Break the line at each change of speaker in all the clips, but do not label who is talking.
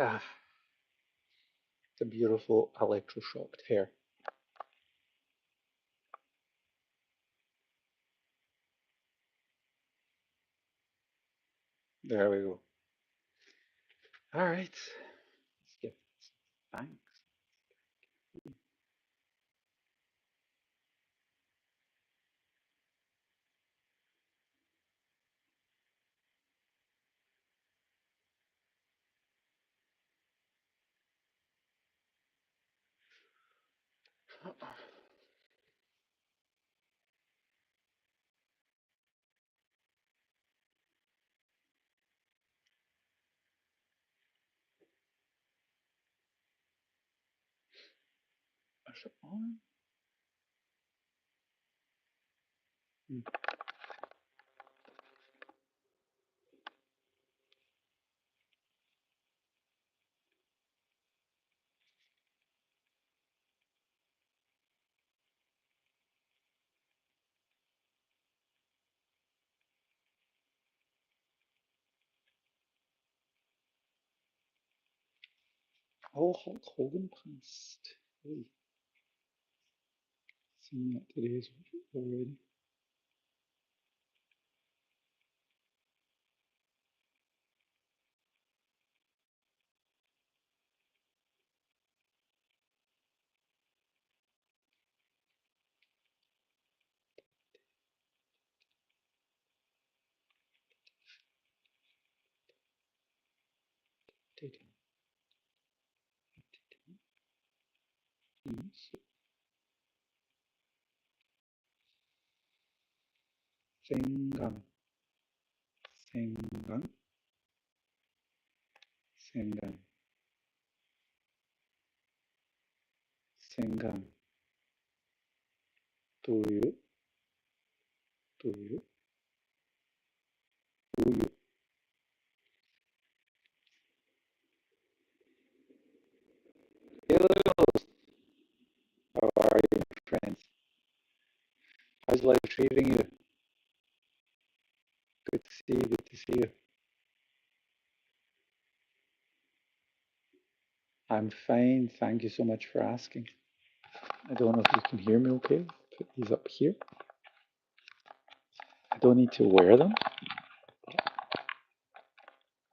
Ah, the beautiful electroshocked hair. There we go. All right. Let's give thanks. Is it on? Hmm. Oh, Hulk Hogan passed. Hey, seen that today already. Sengang, Sengang, Sengang, Sengang. Tuyu, Tuyu, Tuyu. Hello, how are you, friends? How's life treating you? Good to see you, good to see you. I'm fine, thank you so much for asking. I don't know if you can hear me okay. Put these up here. I don't need to wear them.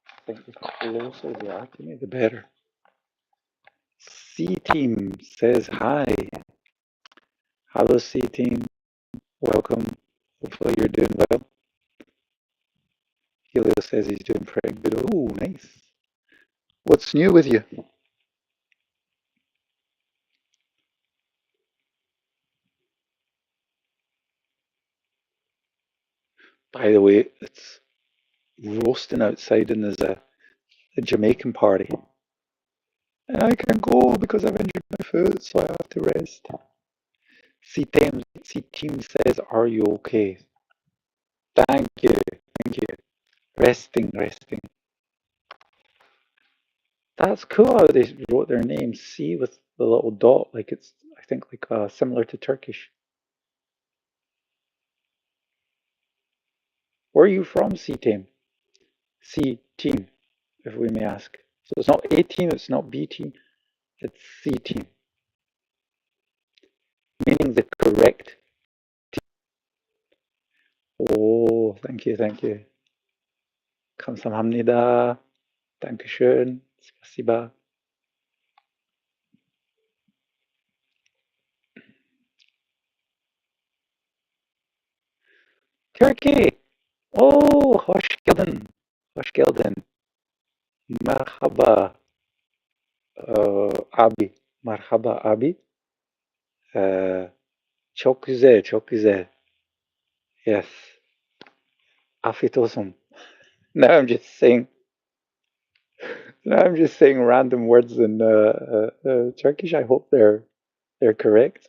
I think the closer they are to me, the better. C Team says hi. Hello, C Team. Welcome. Hopefully you're doing well. Helio says he's doing pretty good. Oh, nice. What's new with you? By the way, it's roasting outside and there's a Jamaican party. And I can't go because I've injured my foot, so I have to rest. C Team says, are you okay? Thank you, thank you. Resting, resting. That's cool how they wrote their name C with the little dot, like it's, I think, like similar to Turkish. Where are you from, C Team? C Team, if we may ask. So it's not A Team, it's not B Team, it's C Team, meaning the correct. Oh, thank you, thank you. 감사합니다. Dankeschön. Spasiba. Turkey. Oh, hoş geldin. Hoş geldin. Merhaba, abi. Merhaba abi. Ee, çok güzel, çok güzel. Yes. Afiyet olsun. Now I'm just saying. Now I'm just saying random words in Turkish. I hope they're correct.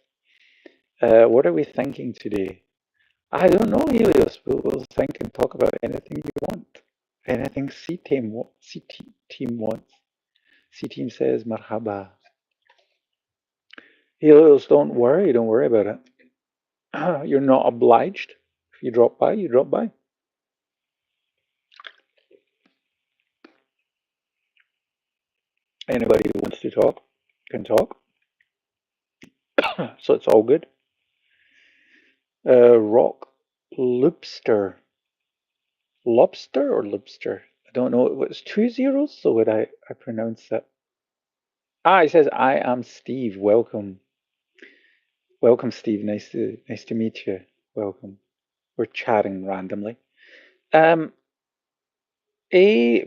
What are we thinking today? I don't know, Helios. We'll think and talk about anything you want. Anything C team wants. C team says marhaba. Helios, don't worry about it. You're not obliged. If you drop by, you drop by. Anybody who wants to talk can talk. So it's all good. Rock Loopster. Lobster or Loopster? I don't know. It was two zeros, so would I pronounce that? Ah, it says I am Steve. Welcome. Welcome, Steve. Nice to meet you. Welcome. We're chatting randomly. Um A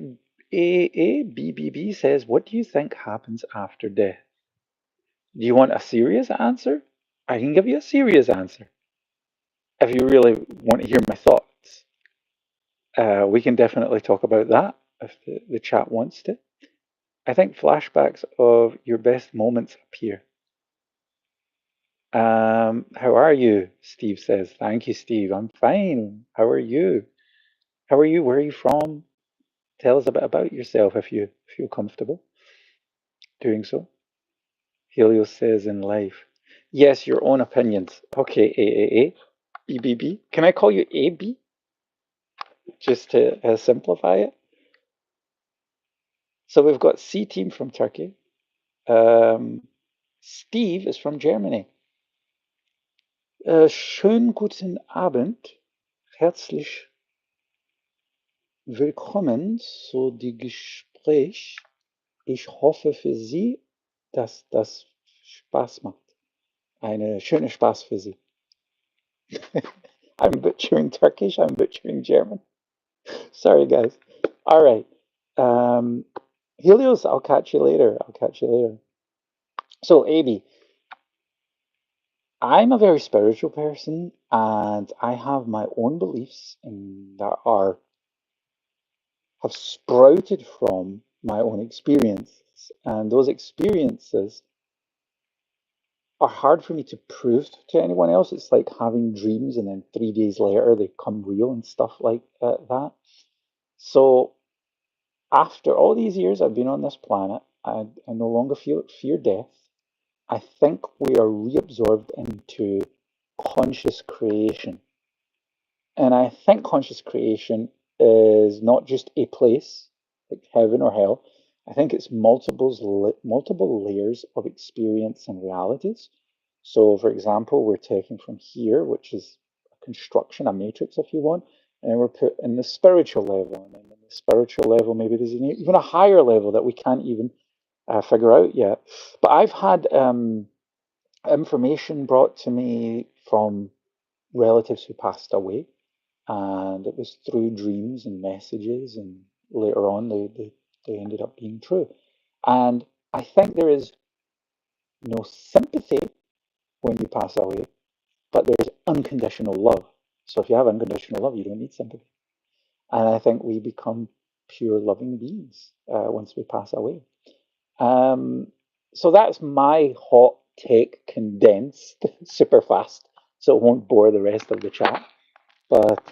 B says, what do you think happens after death? Do you want a serious answer? I can give you a serious answer. If you really want to hear my thoughts, we can definitely talk about that if the chat wants to. I think flashbacks of your best moments appear. How are you? Steve says. Thank you, Steve. I'm fine. How are you? How are you? Where are you from? Tell us a bit about yourself if you feel comfortable doing so. Helios says in life. Yes, your own opinions. Okay, AAA. EBB. Can I call you AB just to simplify it? So we've got C Team from Turkey. Steve is from Germany. Schönen guten Abend. Herzlich willkommen zu dem Gespräch. Ich hoffe für Sie, dass das Spaß macht. Eine schöne Spaß für Sie. I'm butchering Turkish. I'm butchering German. Sorry, guys. All right. Helios, I'll catch you later. I'll catch you later. So, AB, I'm a very spiritual person and I have my own beliefs that have sprouted from my own experiences. And those experiences are hard for me to prove to anyone else. It's like having dreams and then 3 days later they come real and stuff like that. So after all these years I've been on this planet, I no longer fear death. I think we are reabsorbed into conscious creation. And I think conscious creation is not just a place like heaven or hell. I think it's multiple layers of experience and realities. So, for example, we're taking from here, which is a construction, a matrix, if you want, and we're put in the spiritual level. And then in the spiritual level, maybe there's even a higher level that we can't even figure out yet. But I've had information brought to me from relatives who passed away, and it was through dreams and messages, and later on they ended up being true. And I think there is no sympathy when you pass away, but there's unconditional love. So if you have unconditional love, you don't need sympathy. And I think we become pure loving beings once we pass away. Um, so that's my hot take condensed super fast, so it won't bore the rest of the chat. But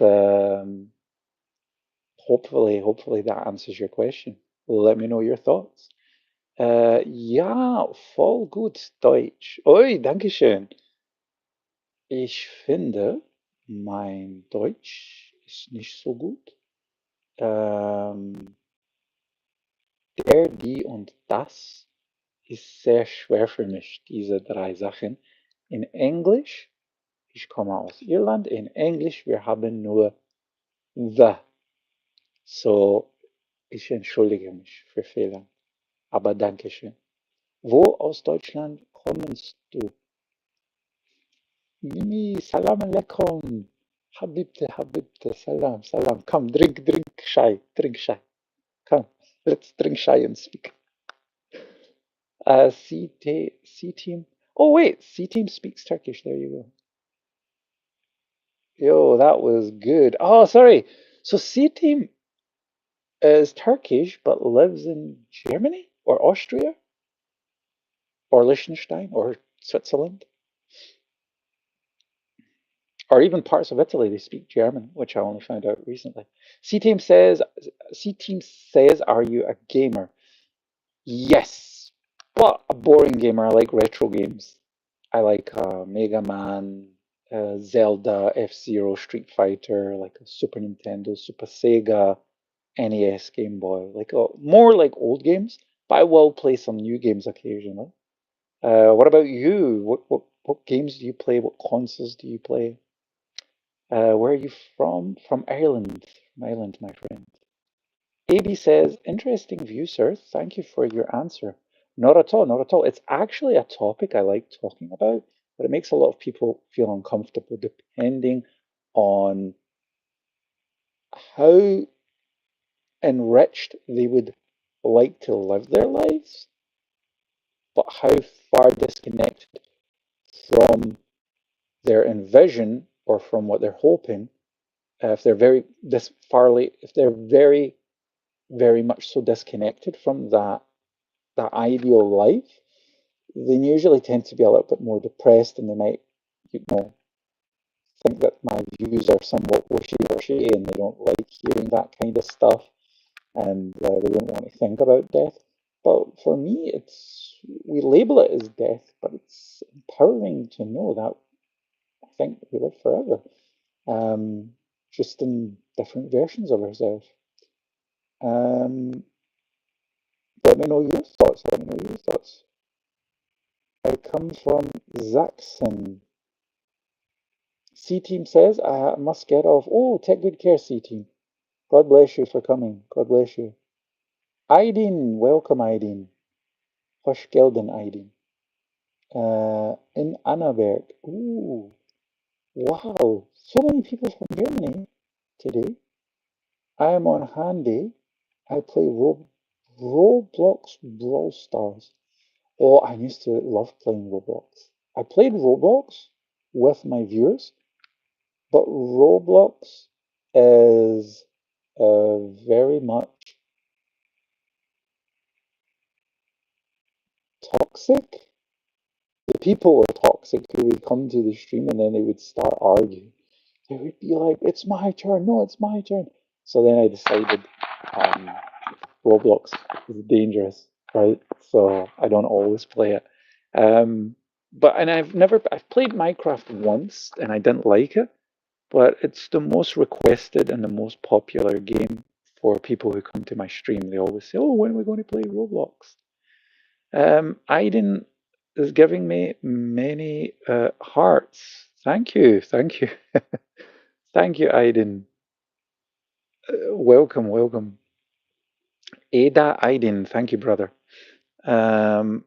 hopefully that answers your question. Let me know your thoughts. Ja, voll gut Deutsch. Ui, danke schön. Ich finde, mein Deutsch ist nicht so gut. Die und das ist sehr schwer für mich, diese drei Sachen. In Englisch, ich komme aus Irland, in Englisch, wir haben nur the. So, ich entschuldige mich für Fehler, aber danke schön. Wo aus Deutschland kommst du? Mimi, salam alaikum. Habibte, salam, salam. Come, drink chai, drink chai. Come, let's drink chai and speak. C team. Oh wait, C team speaks Turkish. There you go. Yo, that was good. Oh, sorry. So C team is Turkish but lives in Germany or Austria or Liechtenstein or Switzerland or even parts of Italy. They speak German, which I only found out recently. C team says, "Are you a gamer?" Yes, but a boring gamer. I like retro games. I like Mega Man, Zelda, F-Zero, Street Fighter, like a Super Nintendo, Super Sega, NES, Game Boy, like more like old games. but I will play some new games occasionally. What about you? What games do you play? What consoles do you play? Where are you from? From Ireland. From Ireland, my friend. AB says, interesting view, sir. Thank you for your answer. Not at all, not at all. It's actually a topic I like talking about, but it makes a lot of people feel uncomfortable depending on how enriched they would like to live their lives, but how far disconnected from their envision or from what they're hoping, if they're very this farly, if they're very, very much so disconnected from that ideal life, they usually tend to be a little bit more depressed, and they might, you know, think that my views are somewhat wishy-washy, and they don't like hearing that kind of stuff, and they don't want to think about death. But for me, we label it as death, but it's empowering to know that I think we live forever, um, just in different versions of ourselves. Um, Let me know your thoughts. Let me know your thoughts. I come from Zaxon. C Team says I must get off. Oh, take good care, C Team. God bless you for coming. God bless you. Aideen, welcome, Aideen. Hush Gelden, Aideen. In Annaberg. Ooh, wow. So many people from Germany today. I am on Handy. I play Roblox Brawl Stars. Oh, I used to love playing Roblox. I played Roblox with my viewers, but Roblox is very much toxic. The people were toxic who would come to the stream and then they would start arguing. They would be like, "It's my turn. No, it's my turn." So then I decided um, Roblox is dangerous, right? So I don't always play it. And I've played Minecraft once and I didn't like it, but it's the most requested and the most popular game for people who come to my stream. They always say, "Oh, when are we going to play Roblox?" Aiden is giving me many hearts. Thank you, thank you, thank you, Aiden. Welcome, welcome. Ada Aiden, thank you, brother. Um,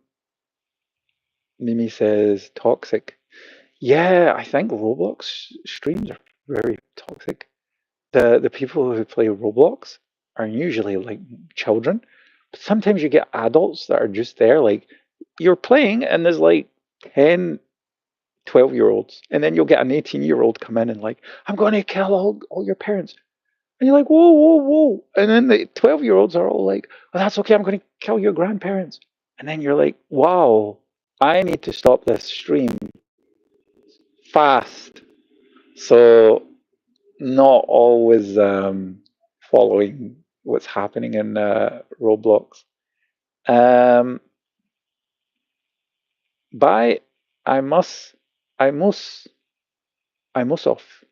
Mimi says toxic. Yeah, I think Roblox streams are very toxic. The people who play Roblox are usually like children, but sometimes you get adults that are just there, like you're playing and there's like 10, 12-year-olds, and then you'll get an 18-year-old come in and like, I'm going to kill all your parents. And you're like, whoa, whoa, whoa. And then the 12-year-olds are all like, well, that's okay, I'm going to kill your grandparents. And then you're like, wow, I need to stop this stream fast. So not always following what's happening in Roblox. Um, by I must, I must, I muss off.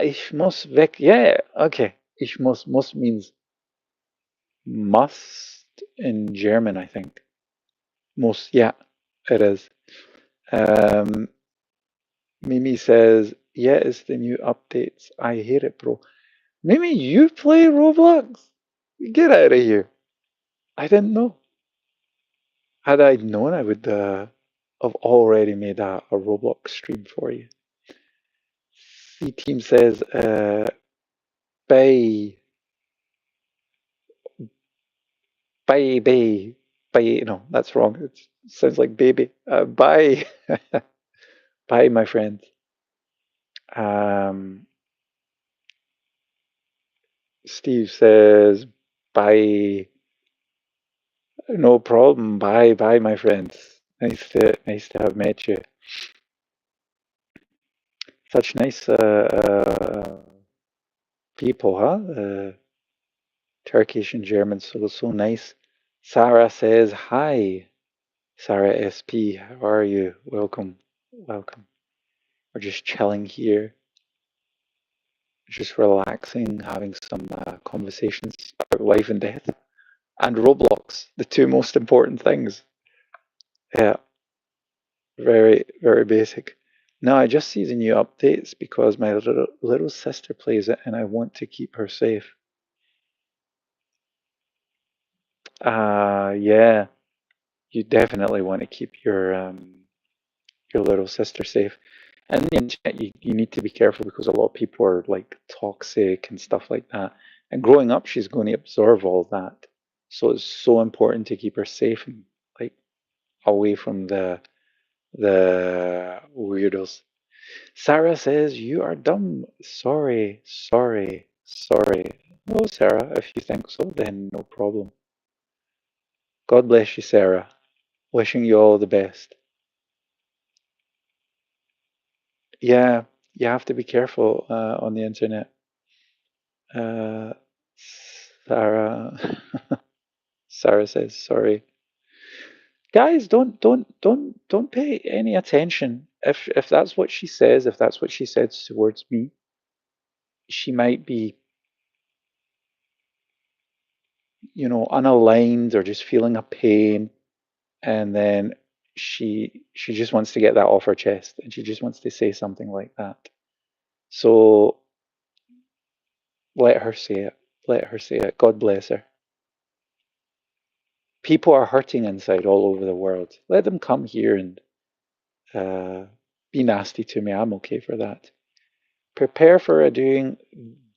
Ich muss weg. Yeah, okay. Ich muss means must in German, I think. Muss, yeah, it is. Um, Mimi says, yeah, it's the new updates. I hate it, bro. Mimi, you play Roblox? Get out of here. I didn't know. Had I known, I would have already made a Roblox stream for you. C Team says, bye, bye, bye. No, that's wrong. It sounds like baby. Bye, bye, my friends. Um, Steve says, bye. No problem. Bye, bye, my friends. Nice to have met you. Such nice people, huh? Turkish and German, so nice. Sarah says hi. Sarah SP, how are you? Welcome, welcome. We're just chilling here, just relaxing, having some conversations about life and death. and Roblox, the two most important things. Yeah, very, very basic. No, I just see the new updates because my little sister plays it and I want to keep her safe. Yeah, you definitely want to keep your little sister safe. And the internet, you need to be careful because a lot of people are like toxic and stuff like that. And growing up, she's going to absorb all that. So it's so important to keep her safe and like away from the weirdos. Sarah says, "You are dumb. Sorry, sorry, sorry." Oh, Sarah, if you think so, then no problem. God bless you, Sarah. Wishing you all the best. Yeah, you have to be careful on the internet. Uh, Sarah, Sarah says, "Sorry, guys. Don't pay any attention. If that's what she says, if that's what she says towards me, she might be, unaligned or just feeling a pain, and then she just wants to get that off her chest, and she just wants to say something like that. So let her say it. Let her say it. God bless her. People are hurting inside all over the world. Let them come here and uh, be nasty to me. I'm okay for that. Prepare for a doing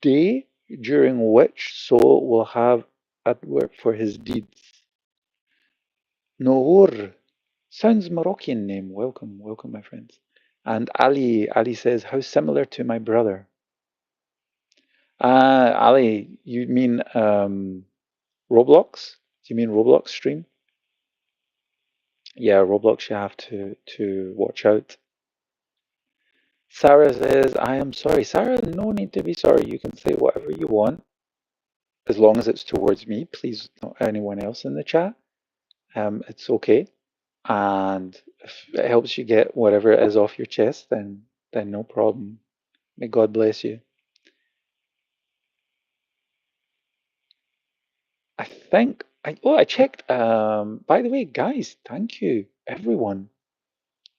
day during which soul will have at work for his deeds. Noor sounds Moroccan name. Welcome, welcome, my friends. And Ali says, how similar to my brother. Ali, you mean Roblox? Do you mean Roblox stream? Yeah, Roblox. You have to watch out. Sarah says, I am sorry. Sarah, no need to be sorry. You can say whatever you want as long as it's towards me. Please, not anyone else in the chat. It's okay. And if it helps you get whatever it is off your chest, then no problem. May God bless you. I checked. By the way, guys, thank you, everyone.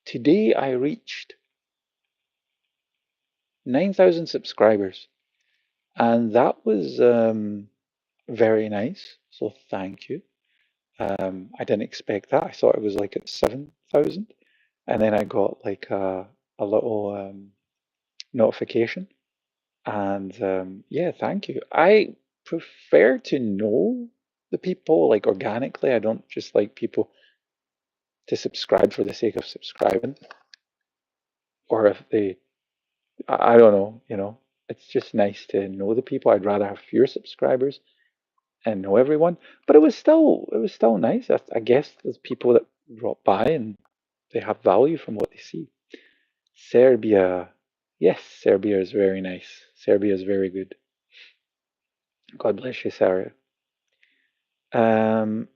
Today I reached 9,000 subscribers, and that was very nice. So thank you. I didn't expect that. I thought it was like at 7,000, and then I got like a little notification. And yeah, thank you. I prefer to know the people like organically. I don't just like people to subscribe for the sake of subscribing, or if they, I don't know, it's just nice to know the people. I'd rather have fewer subscribers and know everyone, but it was still nice. I guess there's people that drop by and they have value from what they see. Serbia, yes, Serbia is very nice. Serbia is very good. God bless you, Sarah. Um,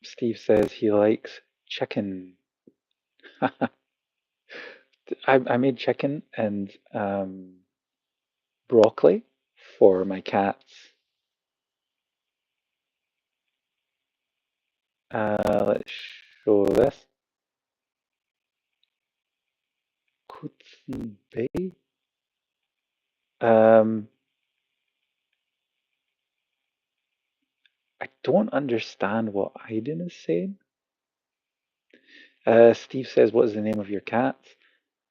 Steve says he likes chicken. I made chicken and broccoli for my cats. Let's show this. Kutsenbei. Um, I don't understand what Aiden is saying. Steve says, what is the name of your cats?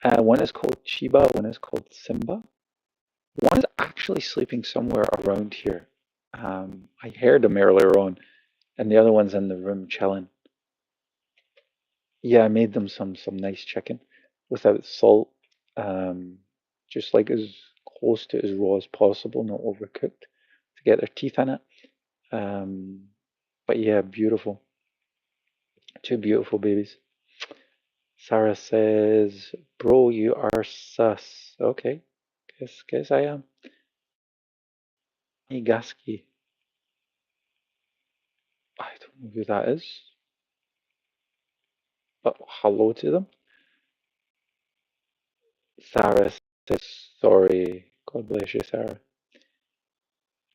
One is called Chiba, one is called Simba. One is actually sleeping somewhere around here. I heard him earlier on, and the other one's in the room chilling. Yeah, I made them some nice chicken without salt, um, just like as close to as raw as possible, not overcooked, to get their teeth in it. Um, but yeah, beautiful. Two beautiful babies. Sarah says, "Bro, you are sus." Okay, guess I am. Igaski. I don't know who that is, but hello to them. Sarah says, "Sorry." God bless you, Sarah.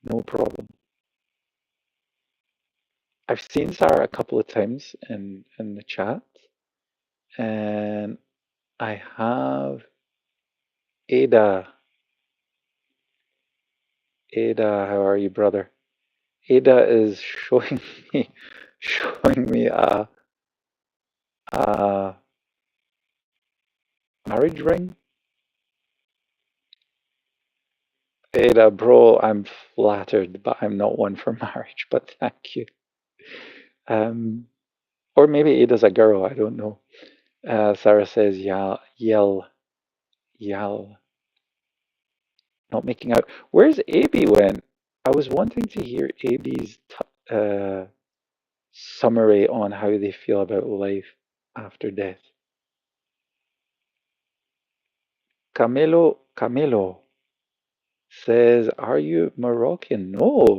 No problem. I've seen Sarah a couple of times in the chat, and I have Ada. Ada, how are you, brother? Ada is me showing me a marriage ring. Ada, bro, I'm flattered, but I'm not one for marriage, but thank you. Um, or maybe Ada's a girl, I don't know. Sarah says, yell, not making out. Where's AB went? I was wanting to hear AB's summary on how they feel about life after death. Camilo says, are you Moroccan? No,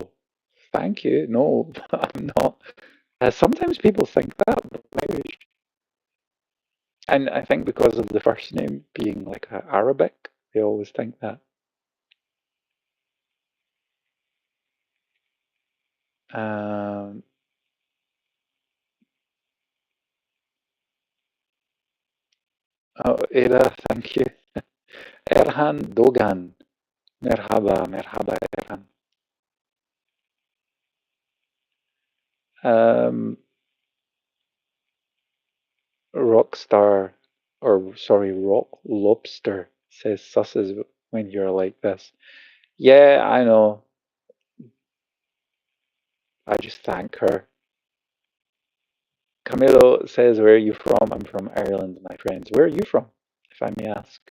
thank you. No, I'm not. Sometimes people think that, but Irish. And I think because of the first name being like Arabic, they always think that. Um, oh, Ira, thank you. Erhan Dogan. Merhaba, merhaba, Erhan. Um, Rockstar, or sorry, Rock Lobster says susses when you're like this. Yeah, I know. I just thank her. Camilo says, where are you from? I'm from Ireland, my friends. Where are you from, if I may ask?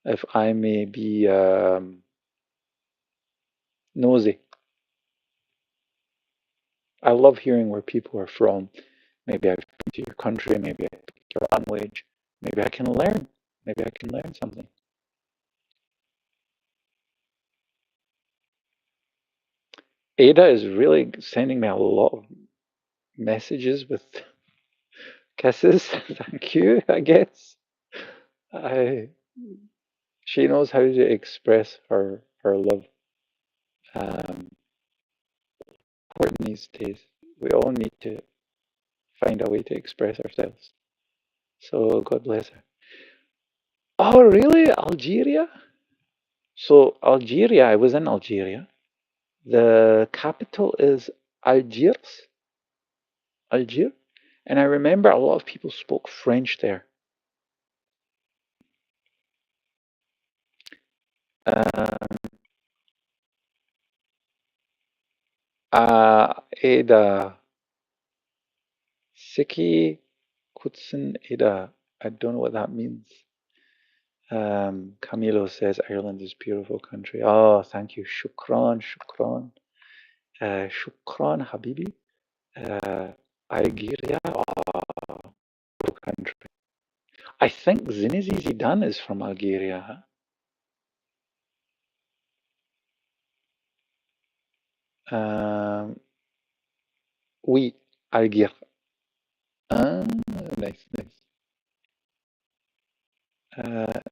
If I may be nosy. I love hearing where people are from. Maybe I've been to your country, maybe I speak your language, maybe I can learn. Maybe I can learn something. Ada is really sending me a lot of messages with kisses. Thank you, I guess. I She knows how to express her love. Um, Important these days. We all need to find a way to express ourselves. So God bless her. Oh, really? Algeria? So Algeria, I was in Algeria. The capital is Algiers, Algiers, and I remember a lot of people spoke French there. Um, Eda, Siki Kutsen Eda. I don't know what that means. Camilo says Ireland is a beautiful country. Oh, thank you. Shukran, shukran. Shukran, Habibi. Algeria, oh, country. I think Zinedine Zidane is from Algeria. Oui, Algiers. Ah, nice, nice.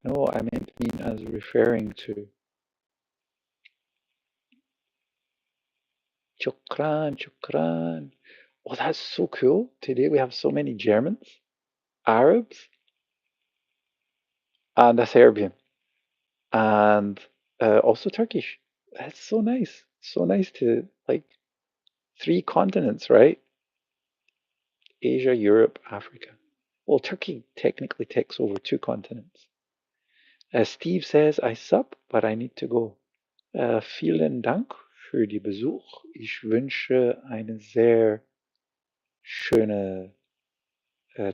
No, I mean as referring to Shukran, Shukran. Oh, that's so cool. Today we have so many Germans, Arabs, and a Serbian, and also Turkish. That's so nice. So nice to like three continents, right? Asia, Europe, Africa. Well, Turkey technically takes over two continents. Steve says, I sup, but I need to go. Vielen Dank für die Besuch. Ich wünsche einen sehr schönen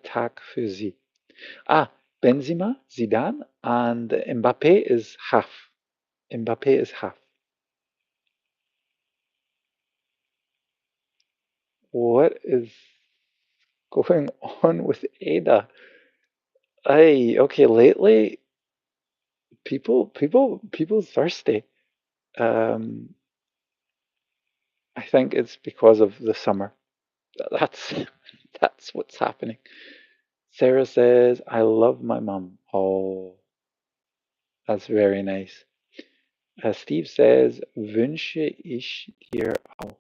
Tag für Sie. Benzema, Zidane, and Mbappe is half. Mbappe is half. What is going on with Ada? Okay, lately people thirsty. Um, I think it's because of the summer. That's that's what's happening. Sarah says, I love my mum. Oh, that's very nice. Steve says, wünsche ich dir auch.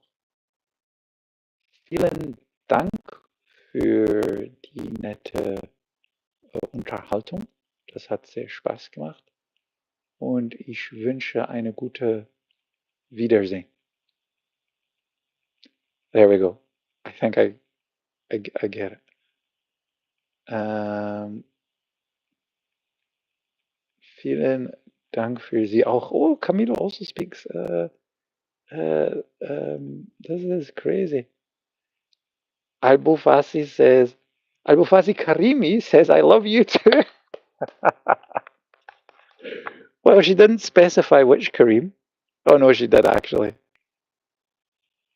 Vielen Dank für die nette Unterhaltung. Das hat sehr Spaß gemacht und ich wünsche eine gute Wiedersehen. There we go. I think I get it. Vielen Dank für Sie auch. Oh, Camilo also speaks. This is crazy. Albufasi Karimi says, I love you too. Well, she didn't specify which Kareem. Oh, no, she did actually.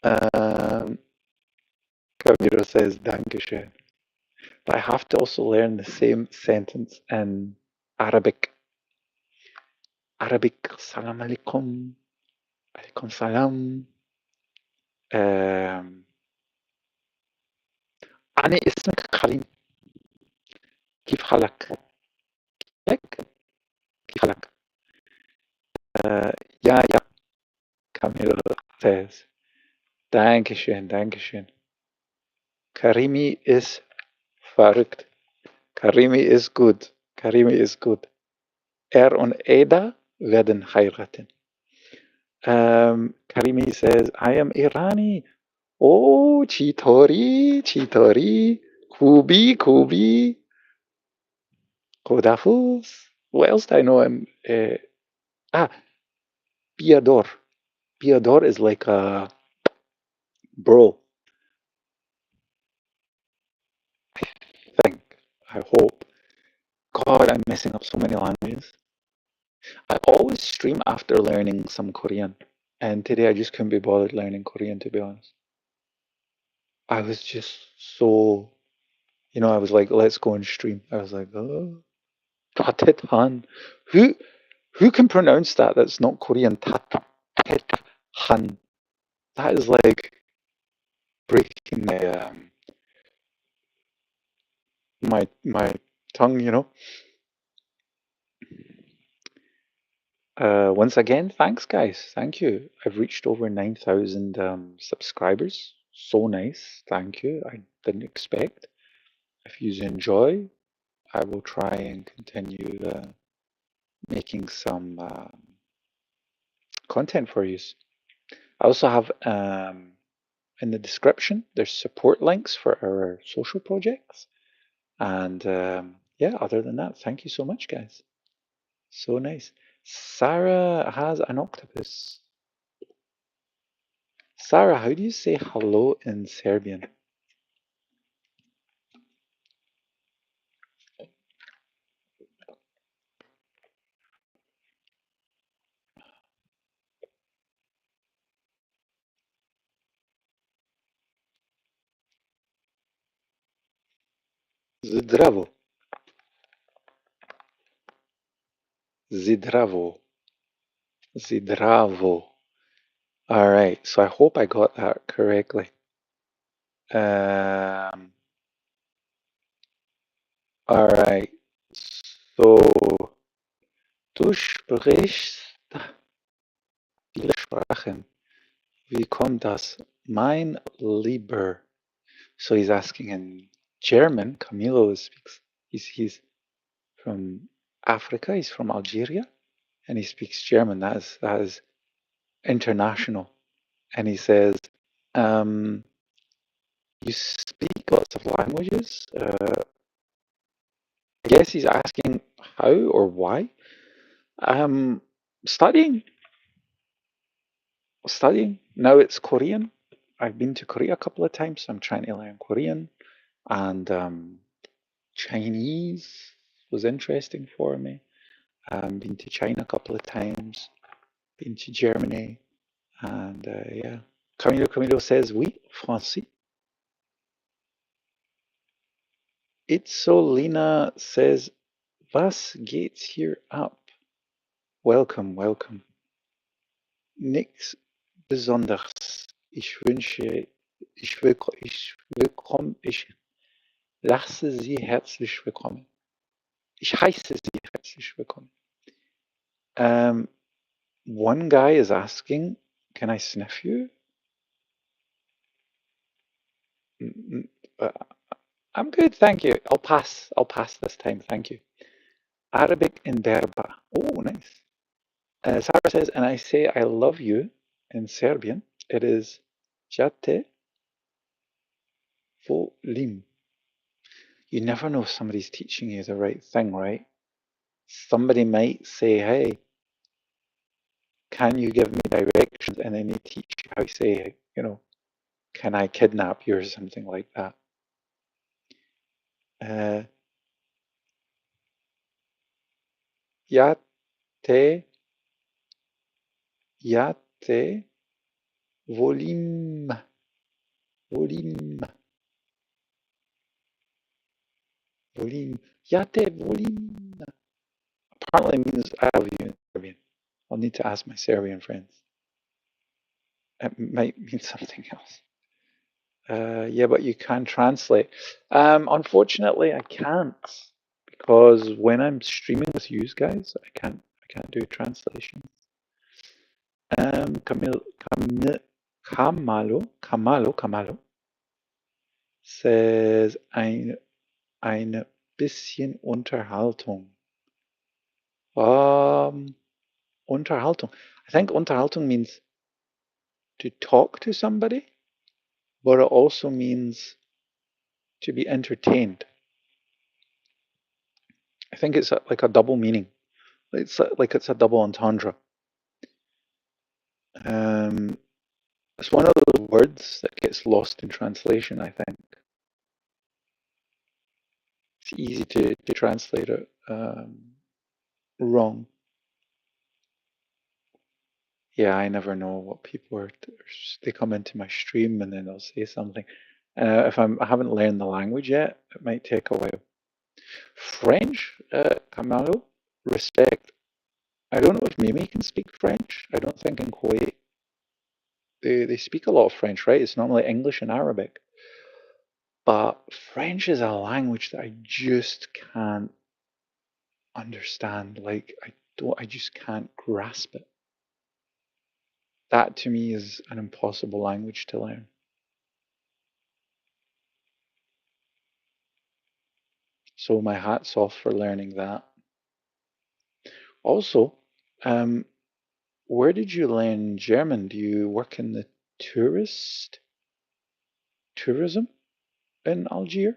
Camilo says, Dankeschön. But I have to also learn the same sentence in Arabic. Arabic, salam alaikum, alaikum salam. أنا اسمك كريم، كيف حالك؟ كيف حالك؟ Ja, Camilo says, Dankeschön, Dankeschön. Karimi ist verrückt. Karimi ist gut. Karimi ist gut. Er und Eda werden heiraten. Karimi says, I am Irani. Oh, Chitori, Chitori, Kubi, Kubi, Kodafus. What else do I know him? Piador. Piador is like a bro. I think. I hope. God, I'm messing up so many languages. I always stream after learning some Korean. And today I just couldn't be bothered learning Korean, to be honest. I was just so, I was like, let's go and stream. I was like, oh, Tatetan. Who can pronounce that? That's not Korean. Tatetan. That is like breaking my tongue. Once again, thanks, guys. Thank you. I've reached over 9,000 subscribers. So nice. Thank you. I didn't expect. If you enjoy, I will try and continue making some content for you. I also have in the description, there's support links for our social projects. And yeah, other than that, thank you so much, guys. So nice. Sarah has an octopus. Sarah, how do you say hello in Serbian? Zdravo. Zdravo. Zdravo. All right, so I hope I got that correctly. All right, so du sprichst viele Sprachen. Wie kommt das, mein Lieber? So he's asking in German. Camilo speaks. He's from Africa. He's from Algeria, and he speaks German. That is international. And he says, "You speak lots of languages." I guess he's asking how or why. Studying. Studying. Now it's Korean. I've been to Korea a couple of times, so I'm trying to learn Korean. And Chinese was interesting for me. Been to China a couple of times. Been to Germany. And yeah. Camilo says, oui, français. Itzolina says, was geht's hier ab? Welcome, welcome. Nichts Besonderes. Ich lasse Sie herzlich willkommen. Ich heiße Sie herzlich willkommen. One guy is asking, can I sniff you? Mm, uh, I'm good, thank you. I'll pass. I'll pass this time, thank you. Arabic in Berber. Oh, nice. Sarah says, and I say I love you in Serbian. It is Jate volim. You never know if somebody's teaching you the right thing, right? Somebody might say, hey, can you give me directions? And then they teach you how to say, can I kidnap you or something like that. Uh, Jate, Jate volim. Volim. Volim. Jate volim. Apparently means I love you in Serbian. I'll need to ask my Serbian friends. It might mean something else. Yeah, but you can translate. Unfortunately, I can't because when I'm streaming with you guys, I can't do translation. Kamalo says eine bisschen Unterhaltung. Unterhaltung. I think Unterhaltung means to talk to somebody, but it also means to be entertained. I think it's like a double meaning. It's like it's a double entendre. It's one of those words that gets lost in translation, I think. It's easy to translate it wrong. Yeah, I never know what people are. They come into my stream and then they'll say something. If I haven't learned the language yet, it might take a while. French, Kamalo, respect. I don't know if Mimi can speak French. I don't think in Kuwait they speak a lot of French, right? It's normally English and Arabic. But French is a language that I just can't understand. Like I just can't grasp it. That to me is an impossible language to learn. So my hat's off for learning that. Also, um, where did you learn German? Do you work in the tourism in Algeria?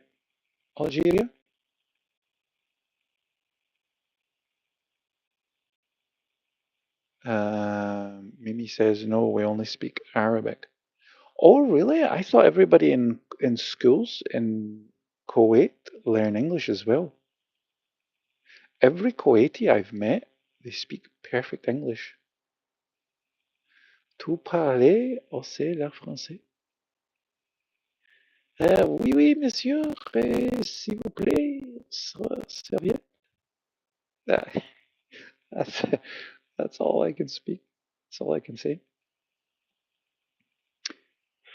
Mimi says no, we only speak Arabic. Oh, really? I thought everybody in schools in Kuwait learn English as well. Every Kuwaiti I've met, they speak perfect English. Tu parles aussi le français? Oui, oui, monsieur, s'il vous plaît, serviette. Uh, That's, that's all I can speak. That's all I can say.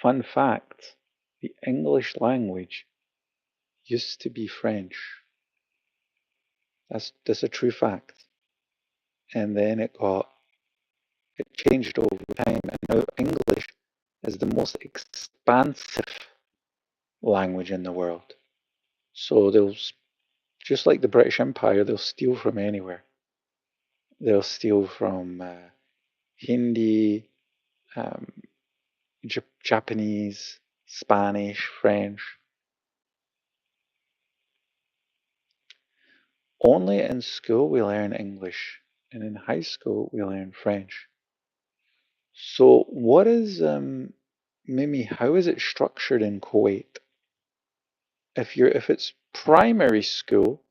Fun fact, the English language used to be French. That's a true fact. And then it changed over time, and now English is the most expansive language in the world. So just like the British Empire, they'll steal from anywhere. They'll steal from Hindi, um, Japanese, Spanish, French. Only in school we learn English, and in high school we learn French. So what is Mimi? How is it structured in Kuwait? If it's primary school,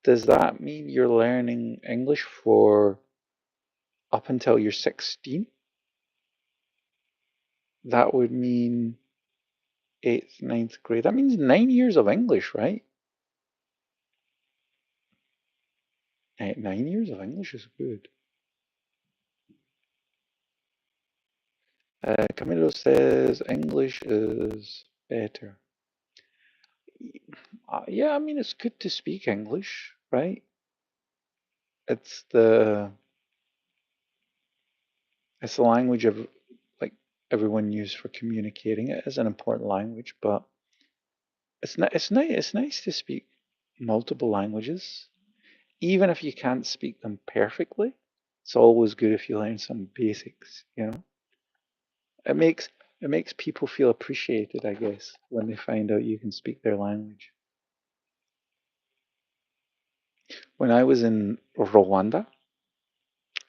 does that mean you're learning English for up until you're 16? That would mean eighth, ninth grade. That means 9 years of English, right? 9 years of English is good. Camilo says English is better. Yeah, I mean, it's good to speak English, right? It's the it's the language of like everyone uses for communicating. It is an important language, but it's nice to speak multiple languages, even if you can't speak them perfectly. It's always good if you learn some basics, you know. It makes it makes people feel appreciated, I guess, when they find out you can speak their language. When I was in Rwanda,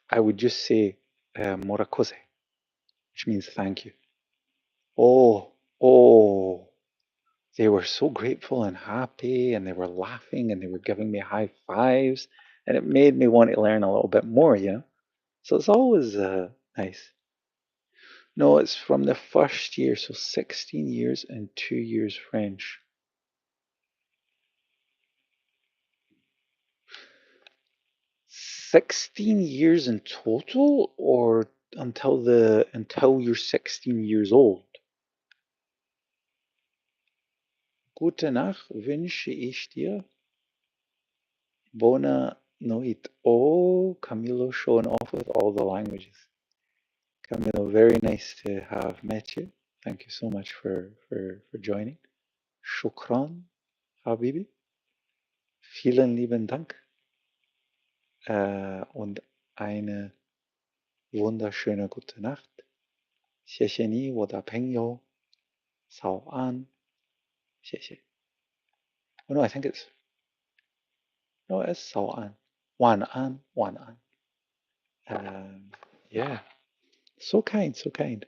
I would just say "morakoze," which means thank you. Oh, oh, they were so grateful and happy, and they were laughing, and they were giving me high fives, and it made me want to learn a little bit more, you know. So it's always nice. No, it's from the first year, so 16 years and 2 years French. 16 years in total, or until you're 16 years old? Gute Nacht wünsche ich dir. Bona noite. Oh, Camilo showing off with all the languages. Camilo, very nice to have met you. Thank you so much for joining. Shukran, Habibi. Vielen lieben Dank. Und eine wunderschöne gute Nacht. 谢谢你，我的朋友。早安，谢谢。Oh no, I think it's no, it's 早安，晚安，晚安. Yeah, so kind, so kind.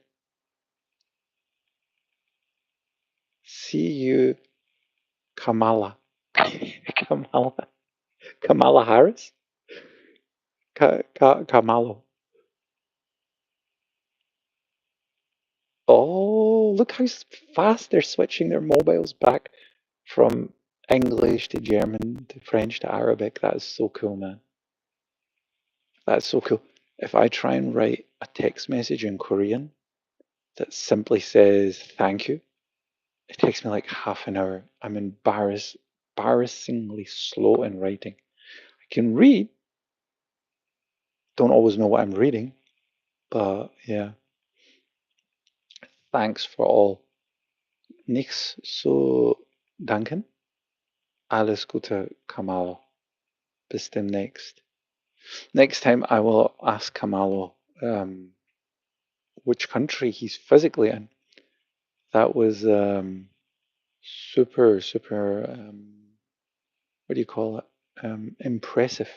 See you, Kamala. Kamala. Kamala Harris? Kamalo. Oh, look how fast they're switching their mobiles back from English to German to French to Arabic. That is so cool, man. That's so cool. If I try and write a text message in Korean that simply says thank you, it takes me like half an hour. I'm embarrassingly slow in writing. I can read, don't always know what I'm reading, but yeah. Thanks for all. Nichts zu danken. Alles Gute, Kamalo. Bis demnächst. Next time I will ask Kamalo which country he's physically in. That was super, what do you call it? Impressive.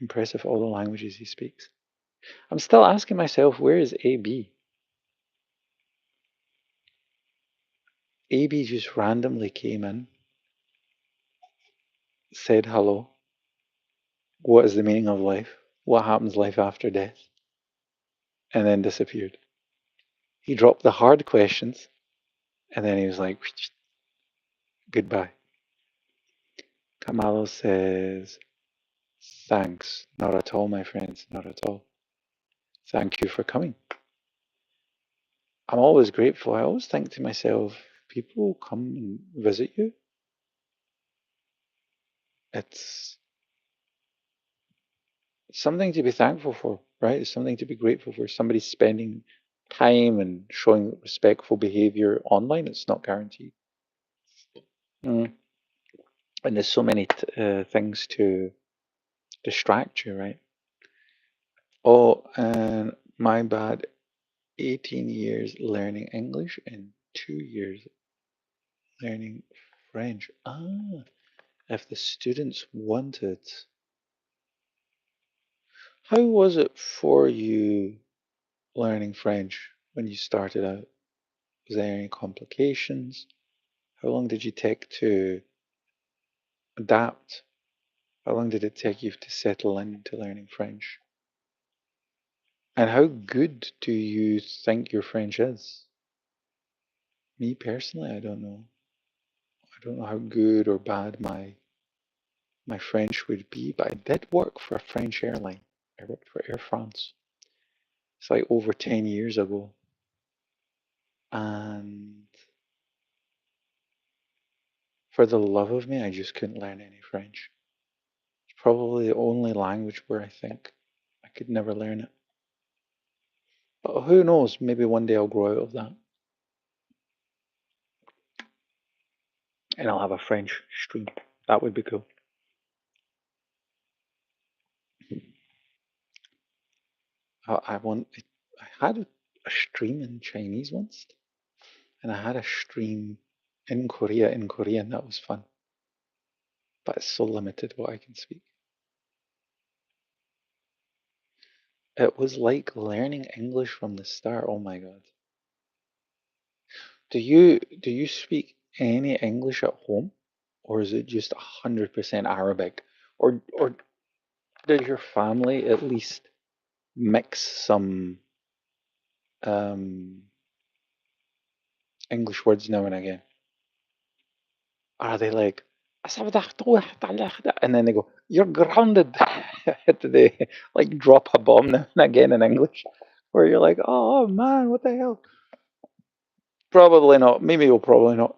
Impressive, all the languages he speaks. I'm still asking myself, where is AB? AB just randomly came in, said hello. What is the meaning of life? What happens life after death? And then disappeared. He dropped the hard questions, and then he was like, goodbye. Kamalo says, thanks. Not at all, my friends. Not at all. Thank you for coming. I'm always grateful. I always think to myself, people come and visit you. It's something to be thankful for, right? It's something to be grateful for. Somebody spending time and showing respectful behavior online. It's not guaranteed. Mm. And there's so many things to distract you, right? Oh, and my bad. 18 years learning English and 2 years learning French. Ah, if the students wanted. How was it for you learning French when you started out? Was there any complications? How long did you take to adapt? How long did it take you to settle into learning French? And how good do you think your French is? Me personally, I don't know. I don't know how good or bad my French would be, but I did work for a French airline. I worked for Air France. It's like over 10 years ago. And for the love of me, I just couldn't learn any French. It's probably the only language where I think I could never learn it. But who knows? Maybe one day I'll grow out of that and I'll have a French stream. That would be cool. I want. I had a stream in Chinese once, and I had a stream in Korean. That was fun, but it's so limited what I can speak. It was like learning English from the start. Oh my God. Do you speak any English at home, or is it just 100% Arabic? Or does your family at least mix some um, English words now and again? Are they like, and then they go, "You're grounded." Do they like drop a bomb now and again in English, where you're like, "Oh man, what the hell?" Probably not. Maybe you'll probably not,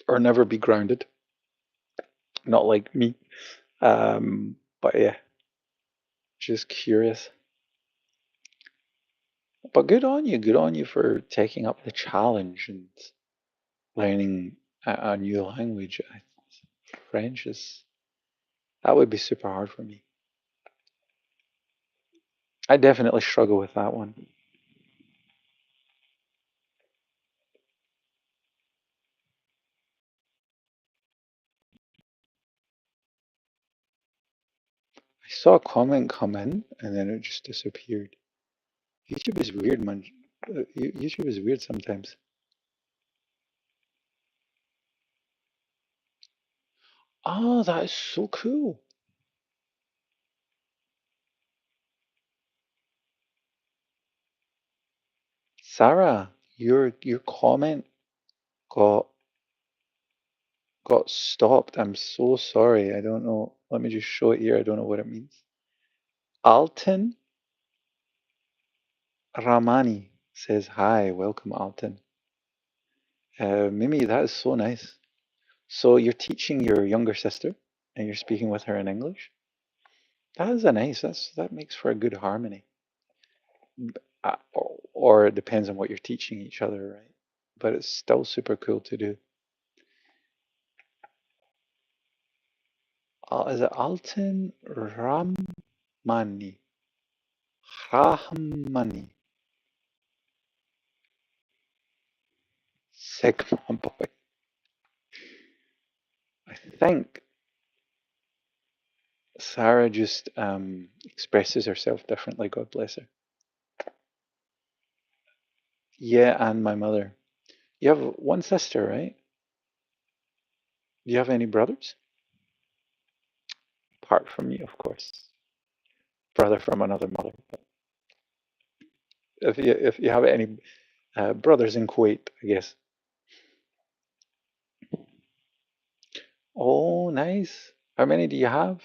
or never be grounded. Not like me. But yeah, just curious. But good on you. Good on you for taking up the challenge and learning a new language. French is that would be super hard for me. I definitely struggle with that one. I saw a comment come in and then it just disappeared. YouTube is weird, man. YouTube is weird sometimes. Oh, that is so cool. Sarah, your comment got got stopped. I'm so sorry. I don't know. Let me just show it here. I don't know what it means. Alton Ramani says hi. Welcome, Alton. Mimi, that is so nice. So you're teaching your younger sister and you're speaking with her in English? That is a nice. That makes for a good harmony. Or it depends on what you're teaching each other, right? But it's still super cool to do. Is it Alton Ramani? Rahmani. Sigma boy. I think Sarah just expresses herself differently. God bless her. Yeah, and my mother. You have one sister, right? Do you have any brothers? Apart from you, of course. Brother from another mother. If you have any brothers in Kuwait, I guess. Oh, nice. How many do you have?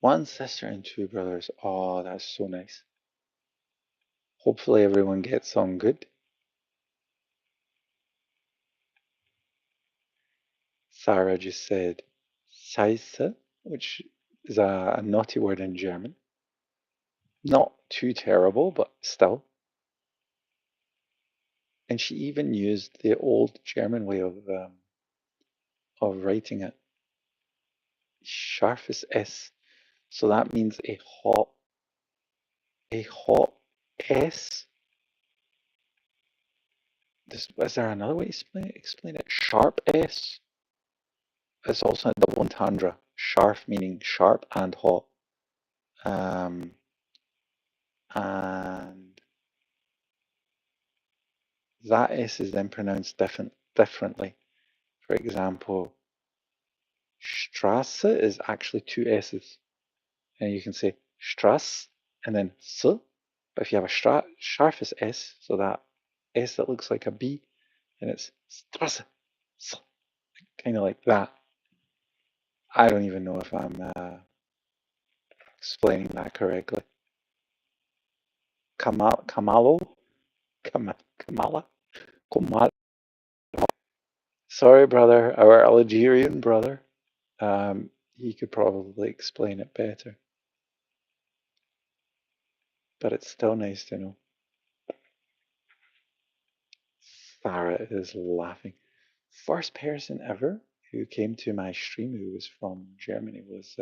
One sister and two brothers. Oh, that's so nice. Hopefully everyone gets on good. Sarah just said Scheiße, which is a naughty word in German. Not too terrible, but still. And she even used the old German way of writing it. Scharfes S. So that means a hot S. Is there another way to explain it? Sharp S. It's also a double entendre. Sharp meaning sharp and hot. Um, and that S is then pronounced differently. For example, Strasse is actually two S's. And you can say Strasse and then S. But if you have a sharpest S, so that S that looks like a B, and it's Strasse, kind of like that. I don't even know if I'm explaining that correctly. Kamalo? Kamala? Kamala? Sorry, brother, our Algerian brother. He could probably explain it better, but it's still nice to know. Sarah is laughing. First person ever who came to my stream who was from Germany was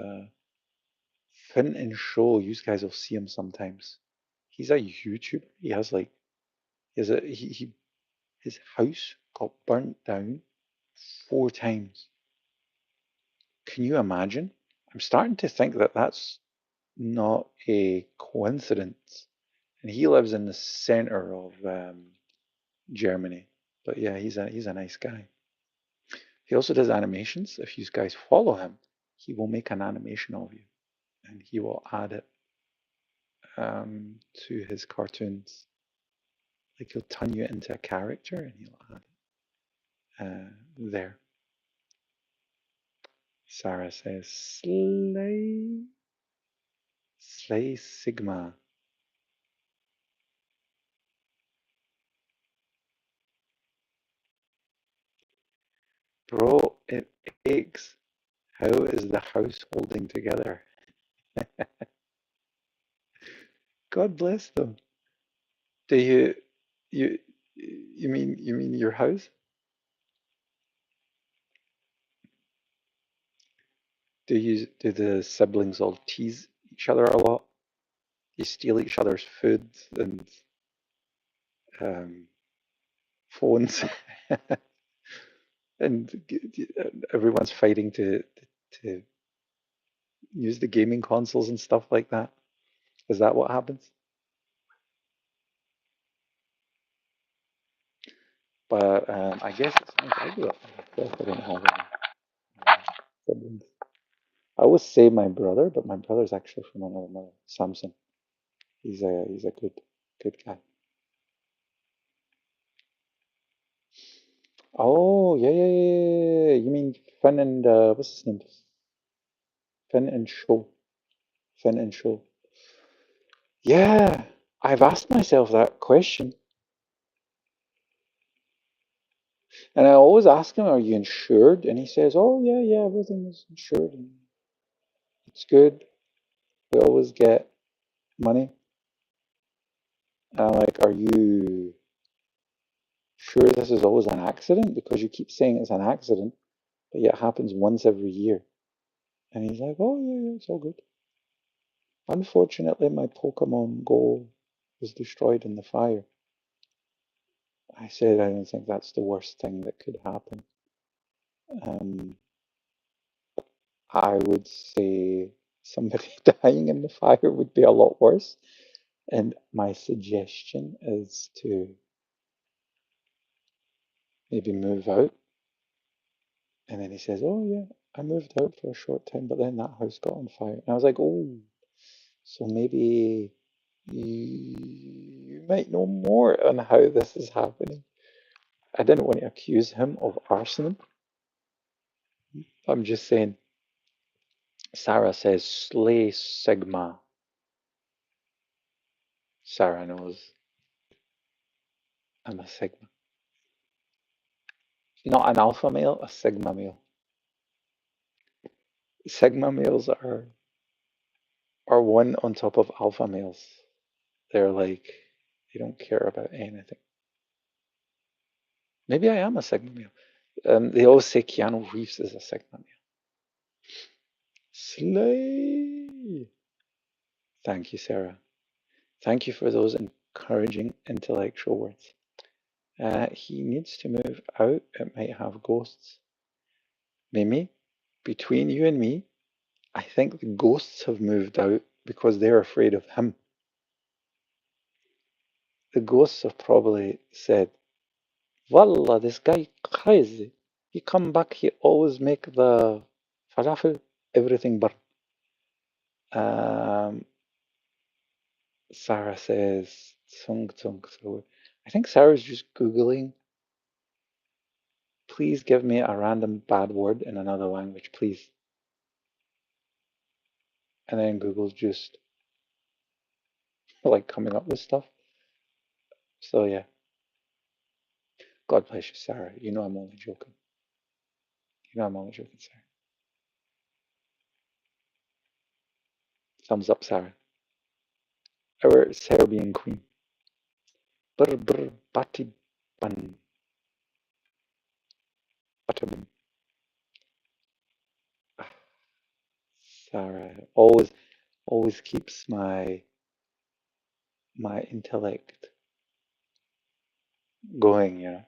Finn and Show. You guys will see him sometimes. He's a YouTuber. He has like he has a he his house got burnt down 4 times. Can you imagine? I'm starting to think that that's not a coincidence. And he lives in the center of Germany. But yeah, he's a nice guy. He also does animations. If you guys follow him, he will make an animation of you, and he will add it to his cartoons. Like he'll turn you into a character, and he'll add there. Sarah says, Slay, Slay Sigma. Bro, it aches. How is the house holding together? God bless them. Do you you mean your house? Do the siblings all tease each other a lot? You steal each other's food and um, phones, and everyone's fighting to use the gaming consoles and stuff like that. Is that what happens? But I guess it's nice. I grew up myself. I didn't have any siblings. I always say my brother, but my brother's actually from another mother, Samson. He's a good guy. Oh yeah, yeah, yeah, yeah, yeah. You mean Finn and what's his name? Finn and Show. Finn and Show. Yeah, I've asked myself that question, and I always ask him, "Are you insured?" And he says, "Oh yeah, yeah, everything is insured, and it's good. We always get money." And I'm like, "Are you sure this is always an accident? Because you keep saying it's an accident, but yet it happens once every year." And he's like, "Oh yeah, yeah, it's all good. Unfortunately, my Pokemon Go was destroyed in the fire." I said, "I don't think that's the worst thing that could happen. Um, I would say somebody dying in the fire would be a lot worse. And my suggestion is to maybe move out." And then he says, "Oh, yeah, I moved out for a short time, but then that house got on fire." And I was like, "Oh, so maybe you might know more on how this is happening." I didn't want to accuse him of arson. I'm just saying, Sarah says, Slay Sigma. Sarah knows I'm a Sigma. Not an alpha male, a Sigma male. Sigma males are one on top of alpha males. They're like, they don't care about anything. Maybe I am a Sigma male. They always say Keanu Reeves is a Sigma male. Slay! Thank you, Sarah. Thank you for those encouraging intellectual words. He needs to move out. It might have ghosts. Mimi, between you and me, I think the ghosts have moved out because they're afraid of him. The ghosts have probably said, Wallah, this guy crazy. He come back, he always make the falafel, everything burn. Um, Sarah says, Tsung Tsung Tsu. I think Sarah's just Googling, please give me a random bad word in another language, please. And then Google's just like coming up with stuff. So yeah, God bless you, Sarah. You know I'm only joking. You know I'm only joking, Sarah. Thumbs up, Sarah. Our Serbian queen. Brr brr bati bun. Butterbun. Sarah always keeps my intellect going, you know.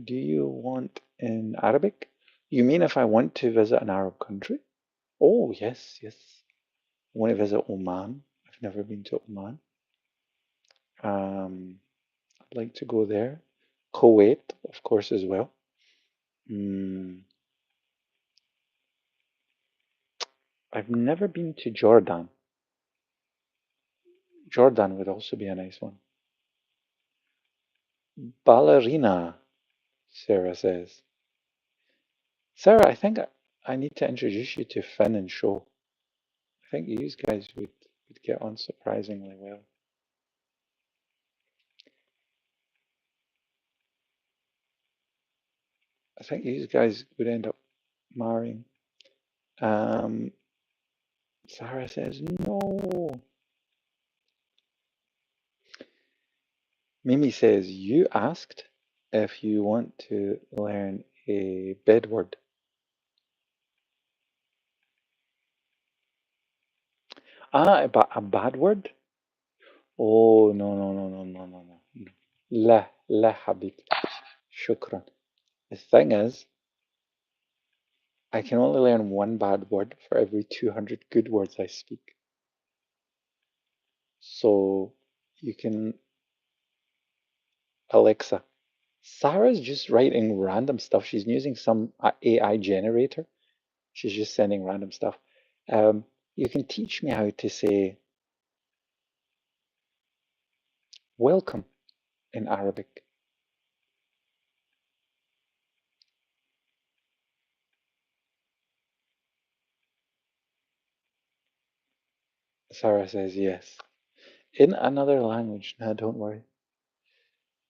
Do you want in Arabic? You mean if I want to visit an Arab country? Oh, yes, yes. I want to visit Oman. I've never been to Oman. I'd like to go there. Kuwait, of course, as well. Mm, I've never been to Jordan. Jordan would also be a nice one. Ballerina, Sarah says. Sarah, I think I need to introduce you to Finn and Show. I think you guys would get on surprisingly well. I think you guys would end up marrying. Um, Sarah says no. Mimi says you asked if you want to learn a bed word. A bad word? Oh, no, no, no, no, no, no, no. No. لا لا حبيبتي. شكرا. The thing is, I can only learn one bad word for every 200 good words I speak. So you can, Alexa. Sarah's just writing random stuff. She's using some AI generator. She's just sending random stuff. You can teach me how to say welcome in Arabic. Sarah says yes. In another language. No, don't worry.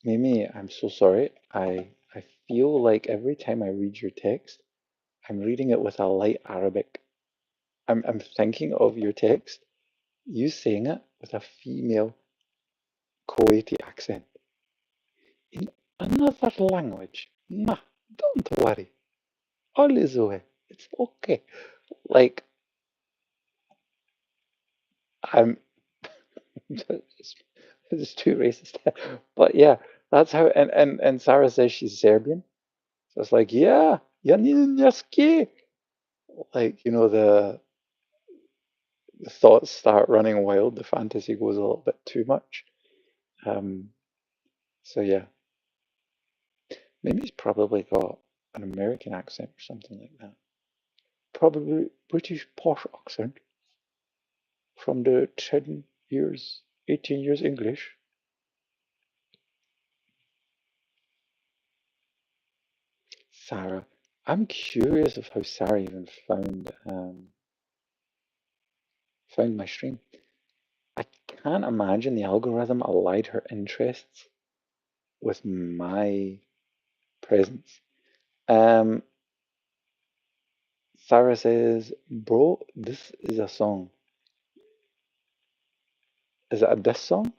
Mimi, I'm so sorry. I feel like every time I read your text, I'm reading it with a light Arabic. I'm thinking of your text, you saying it with a female Kuwaiti accent. In another language. Nah, don't worry. All is well. It's okay. Like I'm it's too racist. But yeah, that's how and Sarah says she's Serbian. So it's like, yeah, Janinjaski. Like, the thoughts start running wild, the fantasy goes a little bit too much. Um, so yeah, maybe he's probably got an American accent or something like that. Probably British posh accent from the 10 years, 18 years English. Sarah, I'm curious of how Sarah even found my stream. I can't imagine the algorithm allied her interests with my presence. Um, Sarah says, "Bro, this is a song. Is it a diss song?"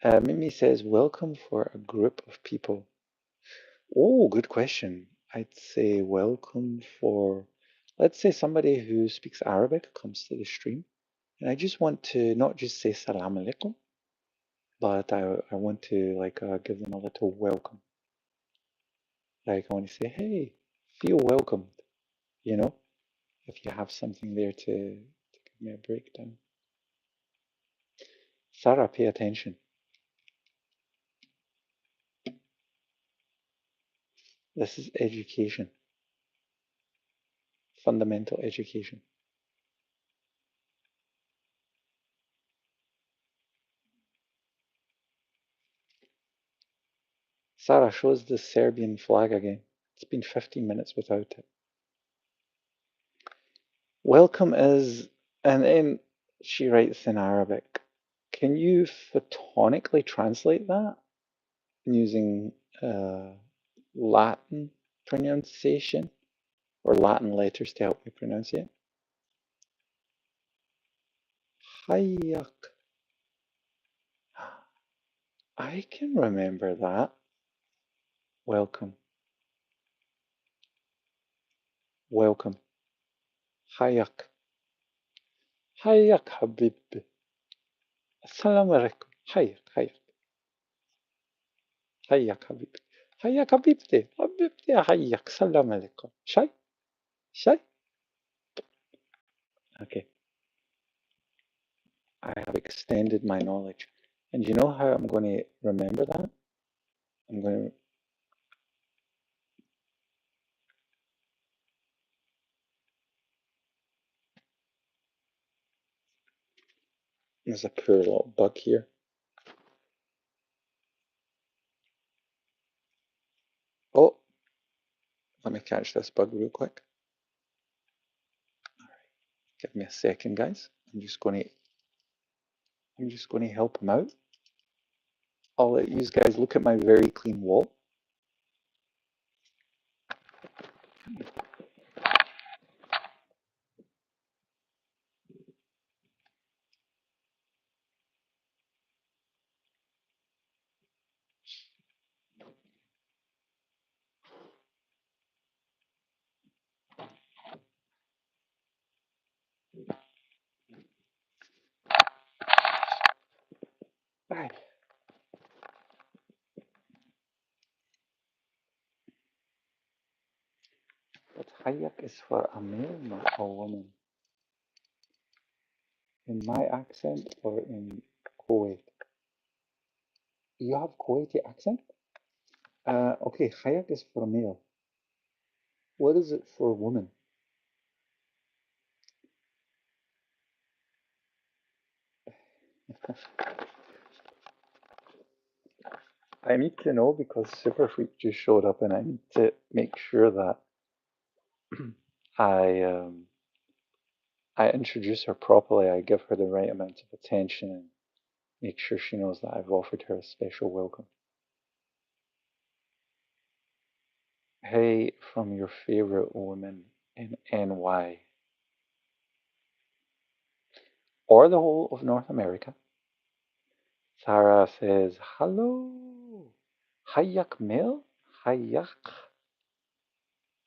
Mimi says, "Welcome for a group of people." Oh, good question. I'd say welcome for, let's say somebody who speaks Arabic comes to the stream, and I just want to not just say salam alaikum, but I want to like give them a little welcome. Like I want to say, hey, feel welcomed, you know, if you have something there to give me a breakdown. Sarah, pay attention. This is education, fundamental education. Sarah shows the Serbian flag again. It's been 15 minutes without it. Welcome is, and then she writes in Arabic. Can you photonically translate that using Latin pronunciation or Latin letters to help me pronounce it? Hayak. I can remember that. Welcome. Welcome. Hayak. Hayak habibi. Assalamu alaikum. Hayak. Hayak. Hayak habibi. Hayak habibti. Habibti hayak. Assalamu alaikum. Shay? Shay? Okay. I have extended my knowledge. And you know how I'm going to remember that? I'm going to. There's a poor little bug here. Oh, let me catch this bug real quick. Give me a second, guys. I'm just going to help him out. I'll let you guys look at my very clean wall. Right. But hayak is for a male, not a woman. In my accent or in Kuwait? You have Kuwaiti accent? Okay, hayak is for male. What is it for woman? I need to know because Super Freak just showed up and I need to make sure that I I introduce her properly. I give her the right amount of attention and make sure she knows that I've offered her a special welcome. Hey, from your favorite woman in NY or the whole of North America. Sarah says, hello. Hayak male? Hayak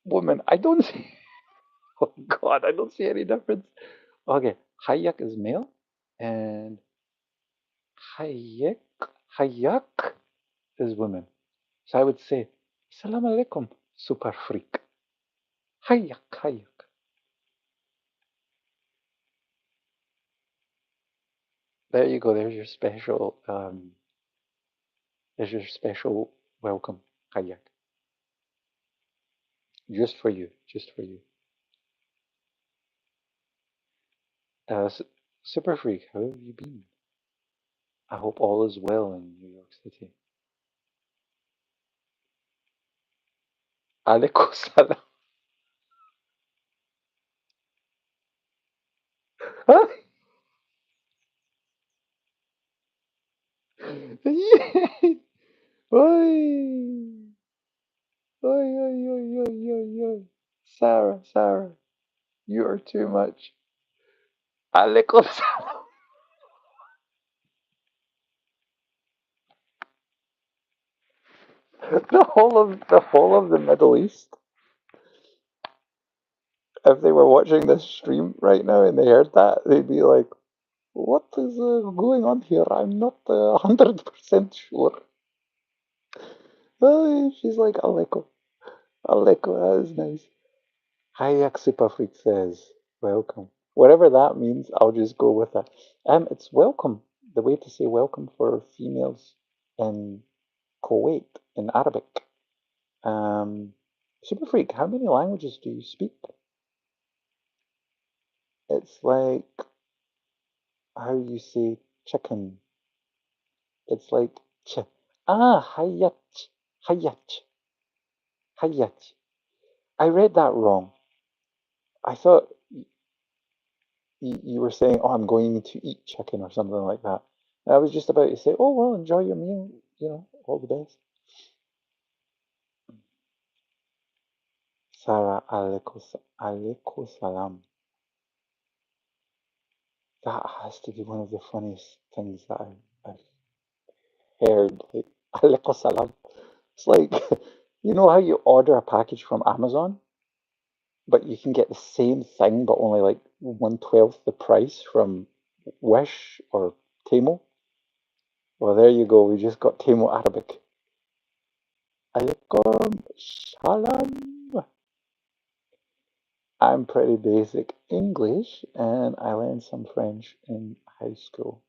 woman. I don't see, oh God, I don't see any difference. Okay, hayak is male and hayak, hayak is woman. So I would say, Assalamu alaikum, super freak. Hayak, hayak. There you go. There's your special welcome, Hayak. Just for you, just for you. S Super Freak, how have you been? I hope all is well in New York City. Alaikum salam. Oi, oi, oi, oi, oi, oi, oi. Sarah, Sarah, you are too much. Alaikum salam. The whole of the Middle East, if they were watching this stream right now and they heard that, they'd be like, "What is going on here? I'm not 100% sure." Oh, she's like, Aleko, Aleko, that is nice. Hayak Superfreak says, welcome. Whatever that means, I'll just go with that. It's welcome. The way to say welcome for females in Kuwait in Arabic. Superfreak, how many languages do you speak? It's like how you say chicken. It's like ch. Hayat, hayat, hayat. I read that wrong. I thought you were saying, "Oh, I'm going to eat chicken" or something like that. And I was just about to say, "Oh, well, enjoy your meal. You know, all the best." Sarah Aleko Salam. That has to be one of the funniest things that I've heard. Like, Aleko Salam. It's like, you know how you order a package from Amazon, but you can get the same thing, but only like 1/12 the price from Wish or Temu? Well, there you go. We just got Temu Arabic. Alaikum salam. I'm pretty basic English, and I learned some French in high school.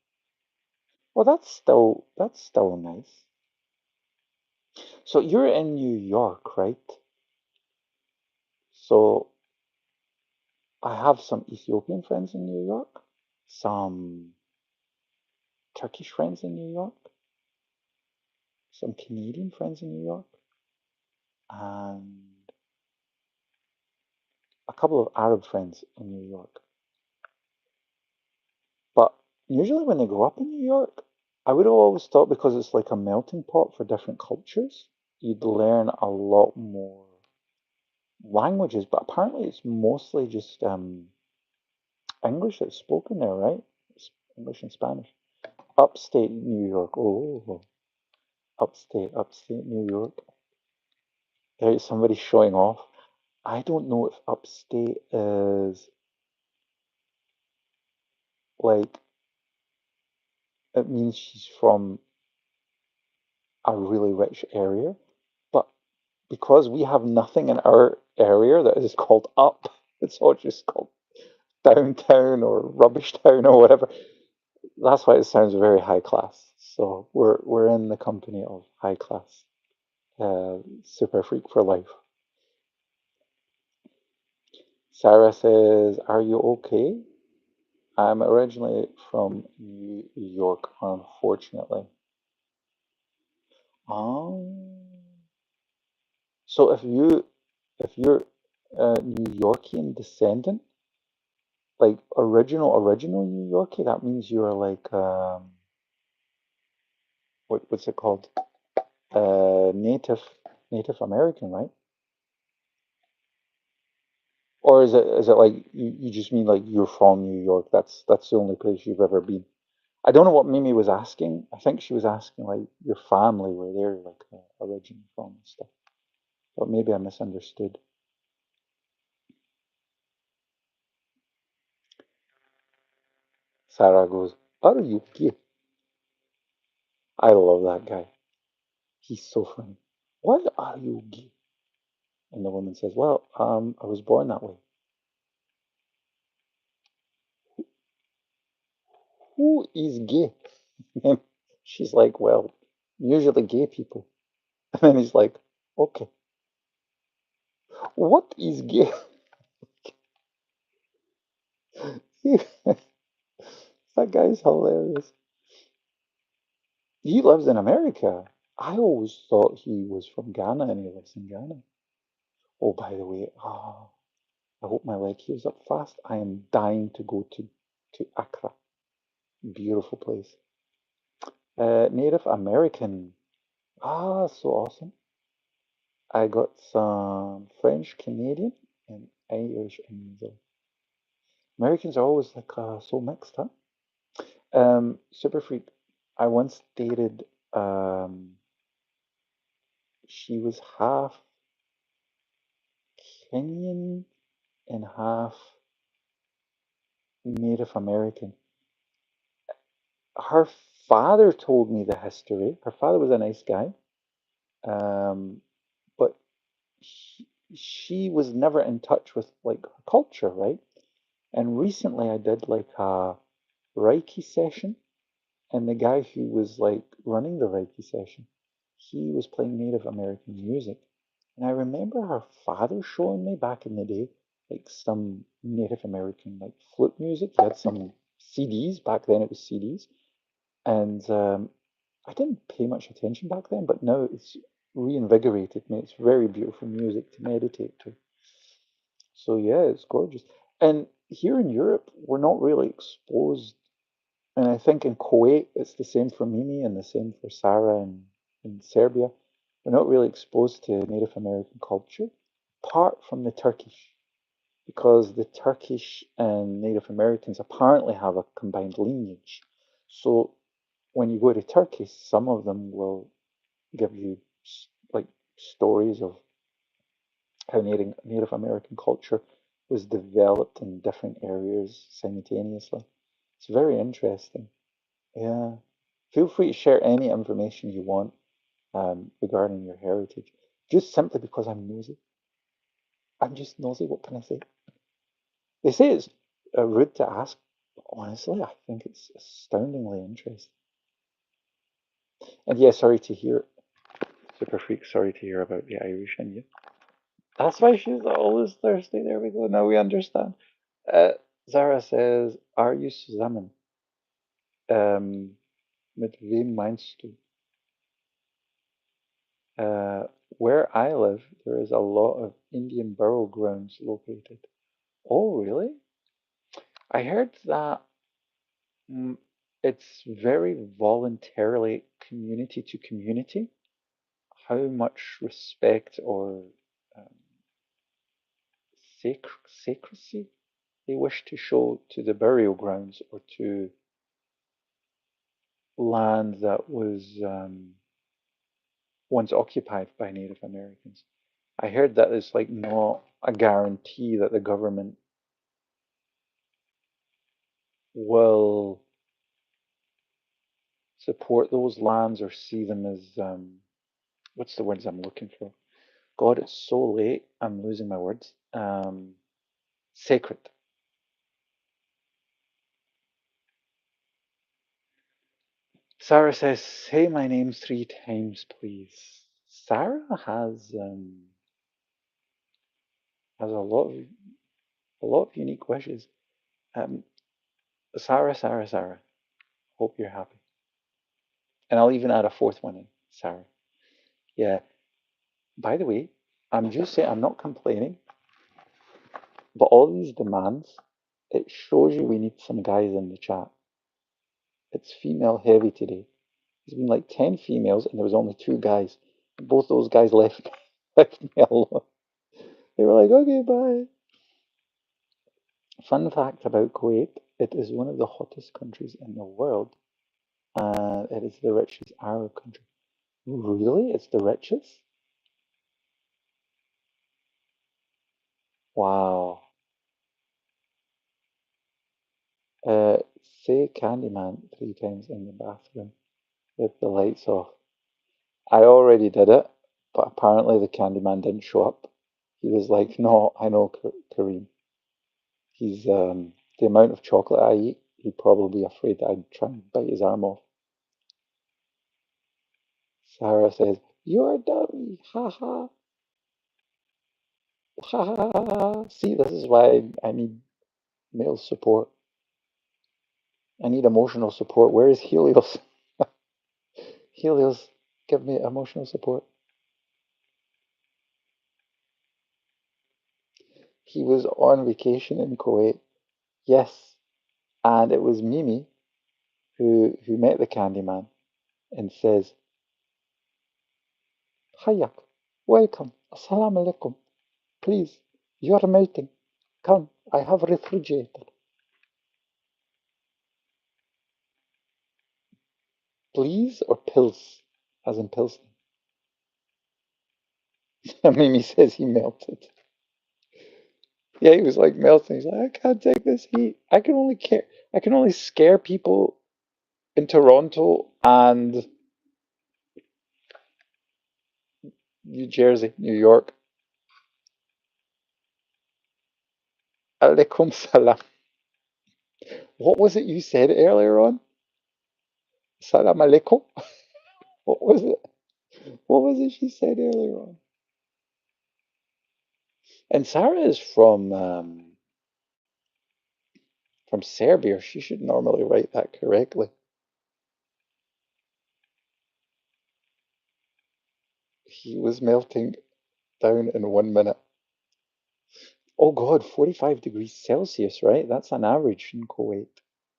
Well, that's still nice. So you're in New York, right? So I have some Ethiopian friends in New York, some Turkish friends in New York, some Canadian friends in New York, and a couple of Arab friends in New York. But usually when they grow up in New York, I would have always thought because it's like a melting pot for different cultures, you'd learn a lot more languages, but apparently it's mostly just English that's spoken there, right? It's English and Spanish. Upstate New York. Oh, upstate New York. There's somebody showing off. I don't know if upstate is like it means she's from a really rich area, but because we have nothing in our area that is called up, it's all just called downtown or rubbish town or whatever. That's why it sounds very high class. So we're in the company of high class, super freak for life. Sarah says, "Are you okay?" I'm originally from New York, unfortunately. Um, so if you're a New Yorkian descendant, like original New Yorkie, that means you're like what's it called? Native American, right? Or is it like you just mean like you're from New York? That's the only place you've ever been. I don't know what Mimi was asking. I think she was asking like your family where they're like originally from and stuff. But maybe I misunderstood. Sarah goes, "Are you gay?" I love that guy. He's so funny. Why are you gay? And the woman says, "Well, I was born that way." Who is gay? And she's like, "Well, usually gay people." And then he's like, "Okay, what is gay?" That guy's hilarious. He lives in America. I always thought he was from Ghana and he lives in Ghana. Oh, by the way, I hope my leg heals up fast. I am dying to go to Accra. Beautiful place. Native American. Ah, so awesome. I got some French Canadian and Irish in there. Americans are always like so mixed, huh? Super freak. I once dated. She was half Kenyan and half Native American. Her father told me the history. Her father was a nice guy, um, but she was never in touch with like her culture, right? And recently I did like a Reiki session, and the guy who was like running the Reiki session, he was playing Native American music. And I remember her father showing me back in the day, like some Native American like flute music. He had some CDs, back then it was CDs. And I didn't pay much attention back then, but now it's reinvigorated me. It's very beautiful music to meditate to. So yeah, it's gorgeous. And here in Europe, we're not really exposed. And I think in Kuwait, it's the same for Mimi and the same for Sarah in Serbia. We're not really exposed to Native American culture. apart from the Turkish, because the Turkish and Native Americans apparently have a combined lineage. So when you go to Turkey, some of them will give you like stories of how Native American culture was developed in different areas simultaneously. It's very interesting. Yeah. Feel free to share any information you want regarding your heritage, just simply because I'm nosy. I'm just nosy. What can I say? They say it's rude to ask, but honestly, I think it's astoundingly interesting. And yeah, sorry to hear, Super Freak, sorry to hear about the Irish in you. That's why she's always thirsty. There we go. Now we understand. Uh, Zara says, are you zusammen? Mit wem meinst du? Where I live, there is a lot of Indian burial grounds located. Oh, really? I heard that mm, it's very voluntarily community to community. How much respect or um, secrecy they wish to show to the burial grounds or to land that was once occupied by Native Americans. I heard that it's like not a guarantee that the government will support those lands or see them as what's the words I'm looking for? God, it's so late. I'm losing my words. Sacred. Sarah says, "Say my name 3 times, please." Sarah has a lot of unique wishes. Um, Sarah, Sarah, Sarah. Hope you're happy. And I'll even add a fourth one in. Sarah. Yeah. By the way, I'm just saying, I'm not complaining, but all these demands, it shows you we need some guys in the chat. It's female heavy today. There's been like 10 females and there was only 2 guys. Both those guys left, left me alone. They were like, okay, bye. Fun fact about Kuwait, it is one of the hottest countries in the world. And it is the richest Arab country. Really? It's the richest? Wow. Uh, say Candyman 3 times in the bathroom with the lights off. I already did it, but apparently the Candyman didn't show up. He was like, no, I know Kareem. He's the amount of chocolate I eat, he'd probably be afraid that I'd try and bite his arm off. Sarah says, "You're a dummy, ha ha, ha ha ha ha." See, this is why I need male support. I need emotional support. Where is Helios? Helios, give me emotional support. He was on vacation in Kuwait. Yes, and it was Mimi who met the Candyman and says, "Hayak, welcome, assalamu alaikum. Please, you're melting. Come, I have a refrigerator. Please or pills, as in Pilsner." And Mimi says he melted. Yeah, he was like melting. He's like, I can't take this heat. I can only scare people in Toronto and New Jersey, New York. Alaikum salam. What was it you said earlier on? Salam alaikum? What was it? What was it she said earlier on? And Sarah is from Serbia. She should normally write that correctly. He was melting down in 1 minute. Oh God, 45 degrees Celsius, right? That's an average in Kuwait.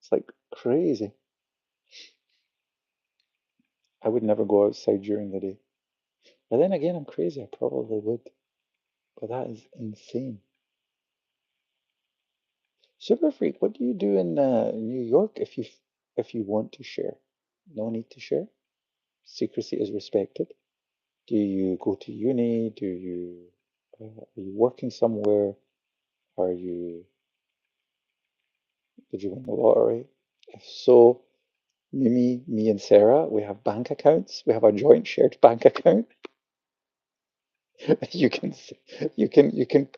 It's like crazy. I would never go outside during the day. But then again, I'm crazy. I probably would. But that is insane. Super Freak, what do you do in New York if you want to share? No need to share. Secrecy is respected. Do you go to uni? Are you working somewhere? Are you Did you win the lottery? If so, me and Sarah, we have bank accounts. We have a joint shared bank account. You can you can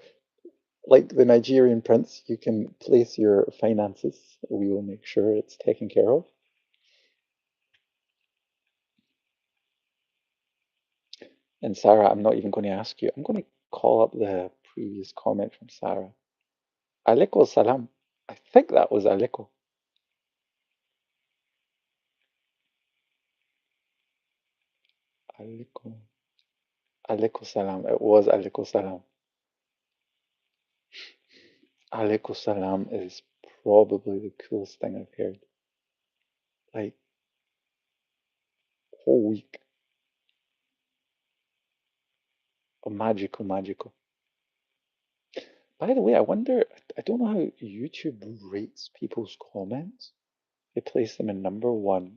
like the Nigerian prince, you can place your finances. We will make sure it's taken care of. And Sarah, I'm not even going to ask you. I'm going to call up the previous comment from Sarah. Alaikum salam. I think that was alaikum. Alaikum. Alaikum salam. It was alaikum salam. Alaikum salam is probably the coolest thing I've heard. Like, whole week. Oh, magical, magical. By the way, I wonder, I don't know how YouTube rates people's comments. They place them in number one,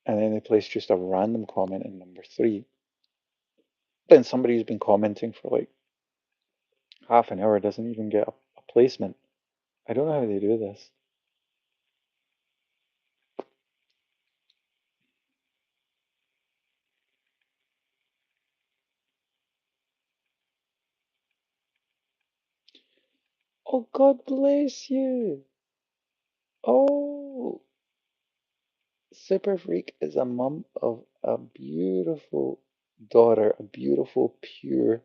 and then they place just a random comment in number three. Then somebody who's been commenting for like half an hour doesn't even get a placement. I don't know how they do this. Oh, God bless you. Oh, Super Freak is a mum of a beautiful daughter, a beautiful, pure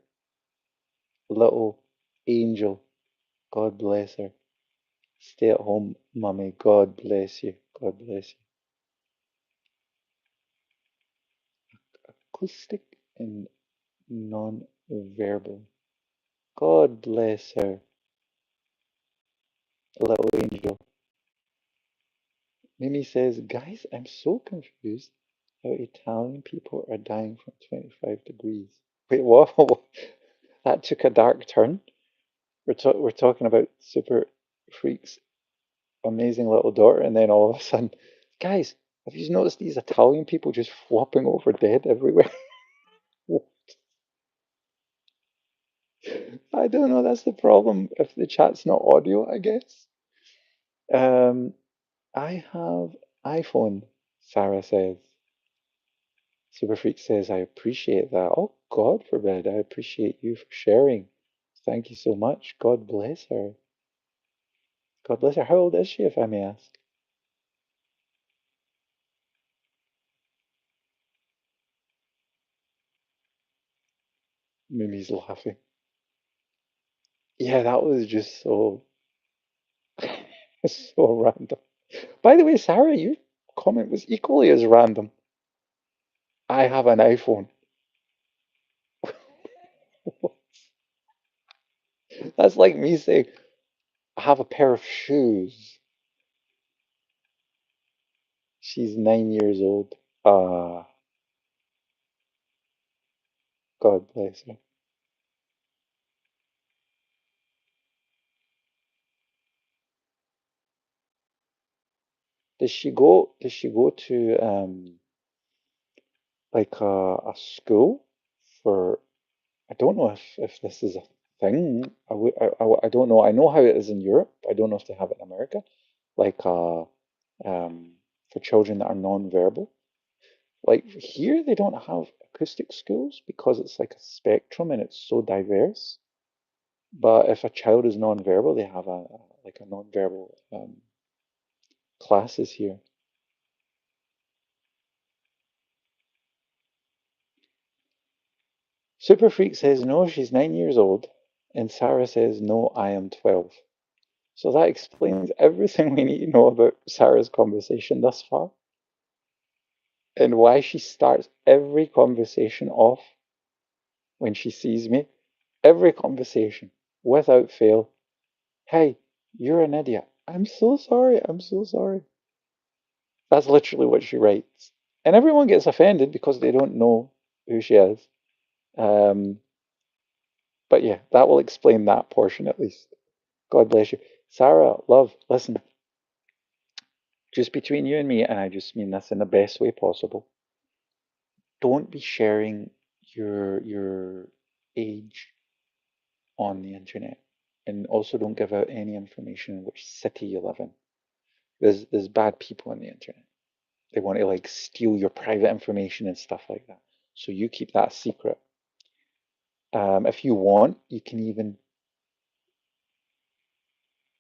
little angel. God bless her. Stay at home, mummy. God bless you. God bless you. Acoustic and non-verbal. God bless her, little angel. Mimi says, guys, I'm so confused how Italian people are dying from 25 degrees. Wait, what? That took a dark turn. We're talking about Super Freak's amazing little daughter, and then all of a sudden, guys, have you noticed these Italian people just flopping over dead everywhere? I don't know. That's the problem if the chat's not audio, I guess. Um, I have iPhone, Sarah says. Superfreak says, I appreciate that. Oh, God forbid. I appreciate you for sharing. Thank you so much. God bless her. God bless her. How old is she, if I may ask? Mimi's laughing. Yeah, that was just so, so random. By the way, Sarah, your comment was equally as random. I have an iPhone. That's like me saying, I have a pair of shoes. She's 9 years old. Ah, God bless her. Does she go to like a school for I don't know if this is a thing. I don't know. I know how it is in Europe. I don't know if they have it in America. Like for children that are non-verbal. Like here they don't have acoustic schools because it's like a spectrum and it's so diverse. But if a child is non-verbal, they have a like a non-verbal classes here. Super Freak says no, she's 9 years old, and Sarah says no, I am 12. So that explains everything we need to know about Sarah's conversation thus far and why she starts every conversation off when she sees me. Every conversation, without fail. Hey, you're an idiot. I'm so sorry. I'm so sorry. That's literally what she writes. And everyone gets offended because they don't know who she is. Um, But yeah, that will explain that portion at least. God bless you. Sarah, love, listen, just between you and me, and I just mean this in the best way possible. Don't be sharing your age on the internet. And also don't give out any information in which city you live in. There's bad people on the internet. They want to like steal your private information and stuff like that. So you keep that a secret. If you want, you can even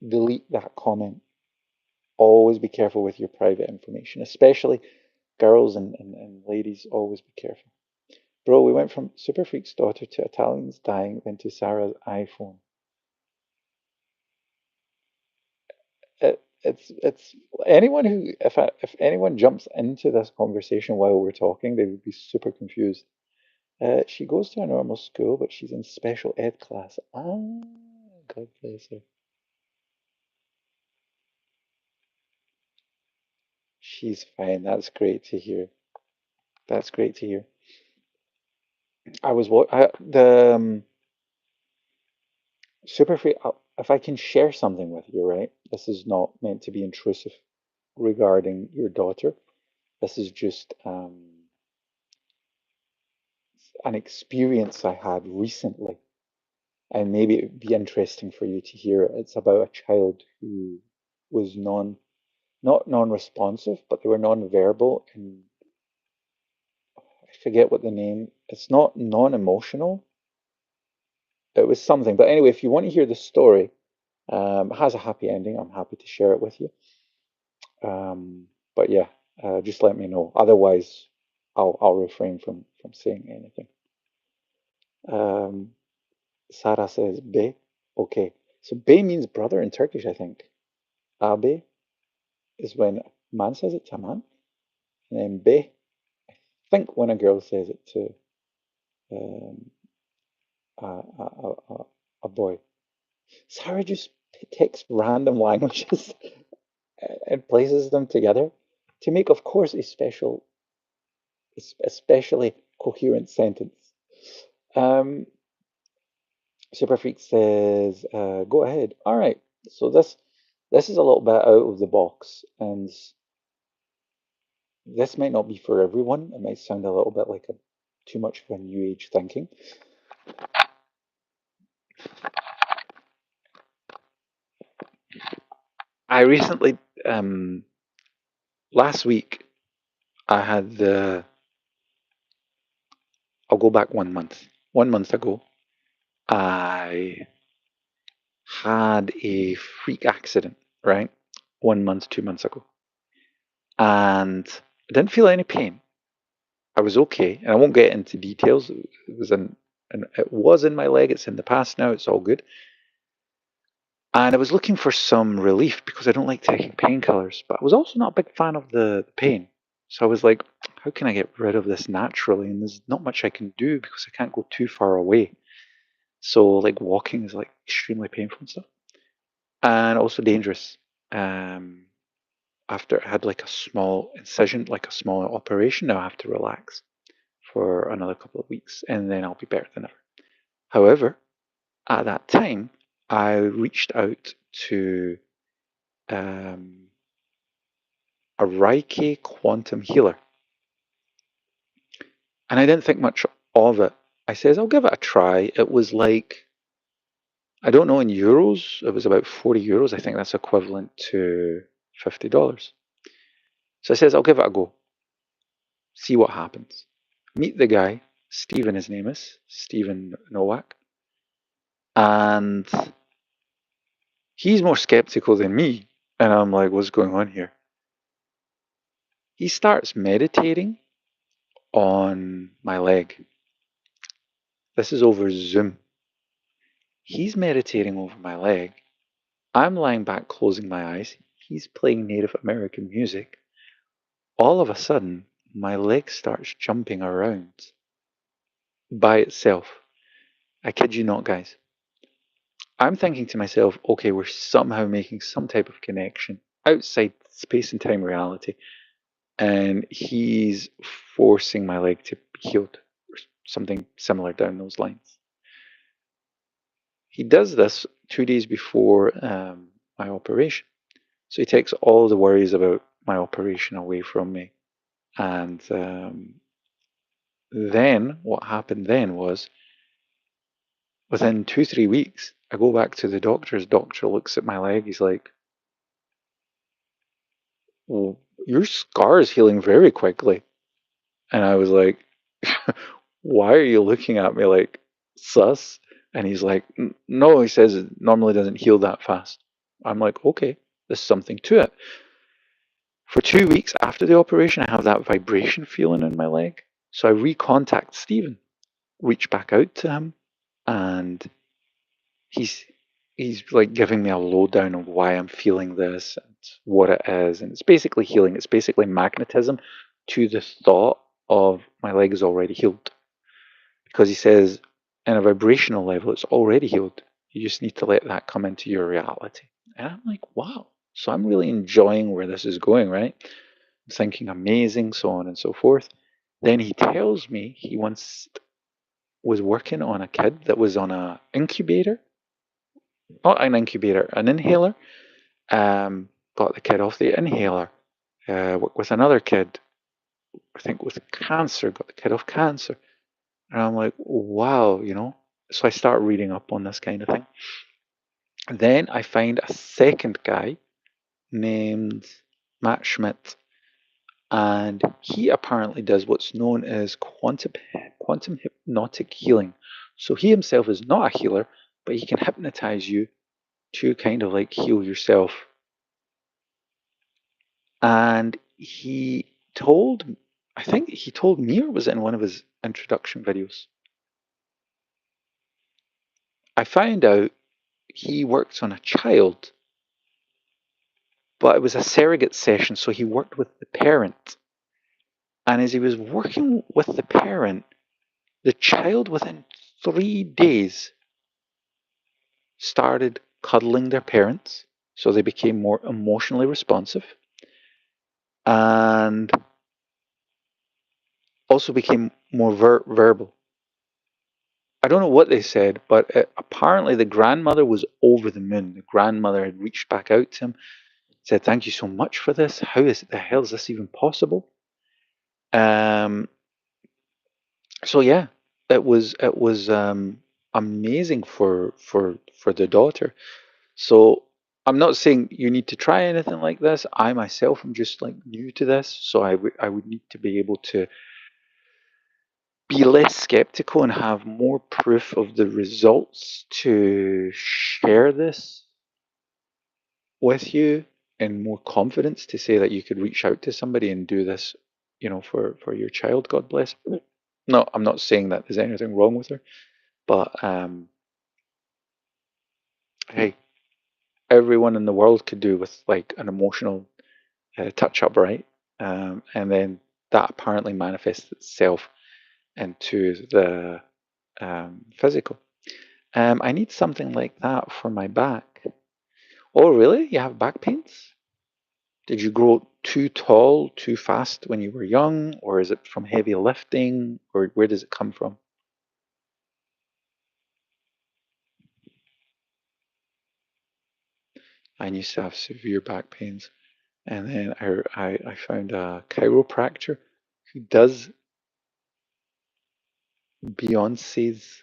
delete that comment. Always be careful with your private information, especially girls and ladies. Always be careful. Bro, we went from Super Freak's daughter to Italians dying, then to Sarah's iPhone. It's anyone who if anyone jumps into this conversation while we're talking, they would be super confused. She goes to a normal school, but she's in special ed class. Ah, God bless her. She's fine. That's great to hear. That's great to hear. I was what the super free. If I can share something with you, right? This is not meant to be intrusive regarding your daughter. This is just an experience I had recently, and maybe it would be interesting for you to hear it. It's about a child who was not non-responsive, but they were non-verbal, and I forget what the name. It's not non-emotional. It was something. But anyway, if you want to hear the story, it has a happy ending. I'm happy to share it with you. But yeah, just let me know. Otherwise, I'll refrain from saying anything. Um, Sarah says be. Okay, so be means brother in Turkish, I think. Abi is when a man says it to a man, and then be, I think when a girl says it to um, a boy. Sarah just takes random languages and places them together to make, of course, especially coherent sentence. Um, Super Freak says, "Go ahead." All right. So this is a little bit out of the box, and this might not be for everyone. It might sound a little bit like too much of a new age thinking. I recently, last week, I had I'll go back 1 month. 1 month ago, I had a freak accident, right? 1 month, 2 months ago. And I didn't feel any pain. I was okay. And I won't get into details. It was in my leg. It's in the past now. It's all good. And I was looking for some relief because I don't like taking painkillers, but I was also not a big fan of the pain. So I was like, how can I get rid of this naturally? And there's not much I can do because I can't go too far away. So like walking is like extremely painful and stuff, and also dangerous. Um, After I had like a small incision, like a small operation, now I have to relax for another couple of weeks, and then I'll be better than ever. However, at that time, I reached out to um, a Reiki quantum healer. And I didn't think much of it. I says, I'll give it a try. It was like, I don't know in euros, it was about 40 euros. I think that's equivalent to $50. So I says, I'll give it a go, see what happens. Meet the guy, Stephen, his name is, Stephen Nowak. And he's more skeptical than me. And I'm like, what's going on here? He starts meditating on my leg. This is over Zoom. He's meditating over my leg. I'm lying back closing my eyes. He's playing Native American music. All of a sudden, my leg starts jumping around by itself. I kid you not, guys. I'm thinking to myself, okay, we're somehow making some type of connection outside space and time reality, and he's forcing my leg to be healed, or something similar down those lines. he does this 2 days before my operation. So he takes all the worries about my operation away from me. And then what happened then was within 2, 3 weeks, I go back to the doctor's. Doctor looks at my leg. He's like, well, your scar is healing very quickly. And I was like, why are you looking at me like sus? And he's like, no, he says it normally doesn't heal that fast. I'm like, okay, there's something to it. For 2 weeks after the operation, I have that vibration feeling in my leg. So I recontact Stephen, reach back out to him, and he's he's like giving me a lowdown of why I'm feeling this and what it is. And it's basically healing. It's basically magnetism to the thought of my leg is already healed. Because he says, in a vibrational level, it's already healed. You just need to let that come into your reality. And I'm like, wow. So I'm really enjoying where this is going, right? I'm thinking amazing, so on and so forth. Then he tells me he once was working on a kid that was on a incubator, not an incubator, an inhaler. Got the kid off the inhaler. Worked with another kid, I think with cancer, got the kid off cancer. And I'm like, wow, you know. So I start reading up on this kind of thing. Then I find a second guy named Matt Schmidt, and he apparently does what's known as quantum hypnotic healing. So he himself is not a healer, but he can hypnotize you to kind of like heal yourself. And I think he told me, or was it in one of his introduction videos? I found out he worked on a child, but it was a surrogate session, so he worked with the parent. And as he was working with the parent, the child within 3 days started cuddling their parents, so they became more emotionally responsive and also became more verbal. I don't know what they said, but apparently the grandmother was over the moon. The grandmother had reached back out to him, said, "Thank you so much for this. How is the hell is this even possible?" Um, so yeah, it was amazing for the daughter. So I'm not saying you need to try anything like this. I myself am just like new to this, so I would need to be able to be less skeptical and have more proof of the results to share this with you and more confidence to say that you could reach out to somebody and do this, for your child. God bless. No, I'm not saying that there's anything wrong with her, but hey, everyone in the world could do with like an emotional touch up, right? And then that apparently manifests itself into the physical. I need something like that for my back. Oh, really? You have back pains? Did you grow too tall too fast when you were young, or is it from heavy lifting, or where does it come from? I used to have severe back pains, and then I found a chiropractor who does Beyonce's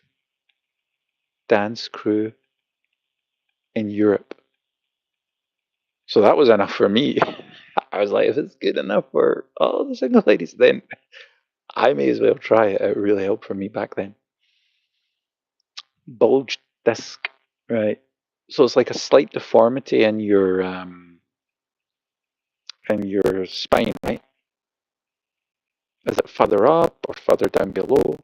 dance crew in Europe. So that was enough for me. I was like, if it's good enough for all the single ladies, then I may as well try it. It really helped for me back then. Bulged disc, right? So it's like a slight deformity in your spine, right? Is it further up or further down below?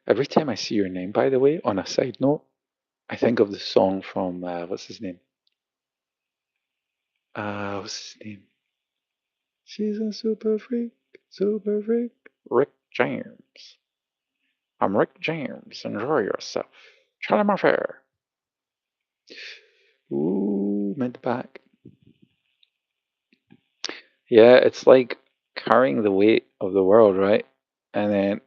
Every time I see your name, by the way, on a side note, I think of the song from what's his name? What's his name? She's a super freak, super freak. Rick James. I'm Rick James. Enjoy yourself. Charlie Fair. Ooh, mid back. Yeah, it's like carrying the weight of the world, right? And then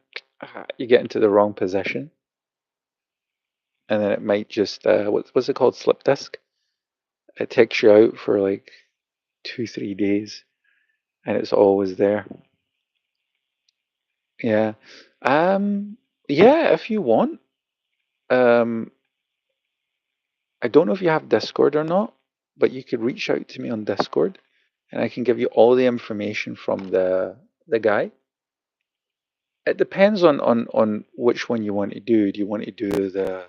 you get into the wrong position, and then it might just what's it called? Slip disc. It takes you out for like 2, 3 days, and it's always there. Yeah. Yeah, if you want. Um, I don't know if you have Discord or not, but you could reach out to me on Discord, and I can give you all the information from the guy. It depends on which one you want to do. Do you want to do the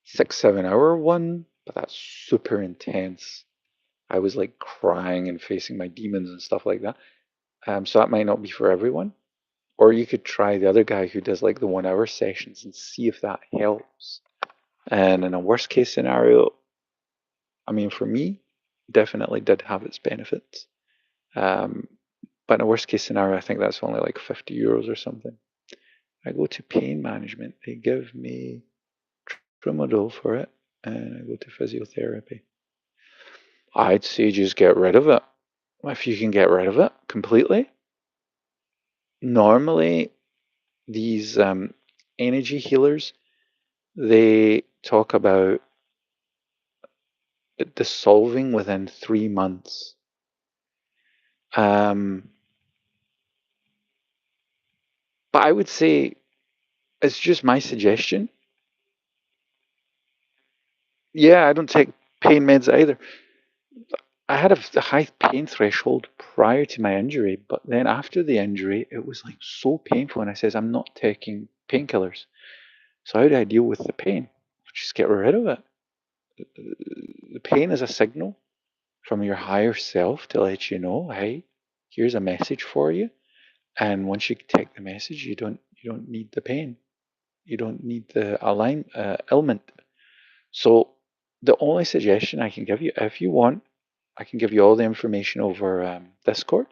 6, 7 hour one? But that's super intense. I was like crying and facing my demons and stuff like that. So that might not be for everyone. Or you could try the other guy who does like the 1 hour sessions and see if that helps. And in a worst case scenario, I mean, for me, definitely did have its benefits. Um, but in a worst case scenario, I think that's only like €50 or something. I go to pain management. They give me Tramadol for it, and I go to physiotherapy. I'd say just get rid of it. If you can get rid of it completely. Normally, these energy healers, they talk about it dissolving within 3 months. Um, but I would say it's just my suggestion. Yeah, I don't take pain meds either. I had a high pain threshold prior to my injury, but then after the injury, it was like so painful. And I says, I'm not taking painkillers. So how do I deal with the pain? Just get rid of it. The pain is a signal from your higher self to let you know, hey, here's a message for you. And once you take the message, you don't need the pain. You don't need the ailment. So the only suggestion I can give you, if you want, I can give you all the information over Discord.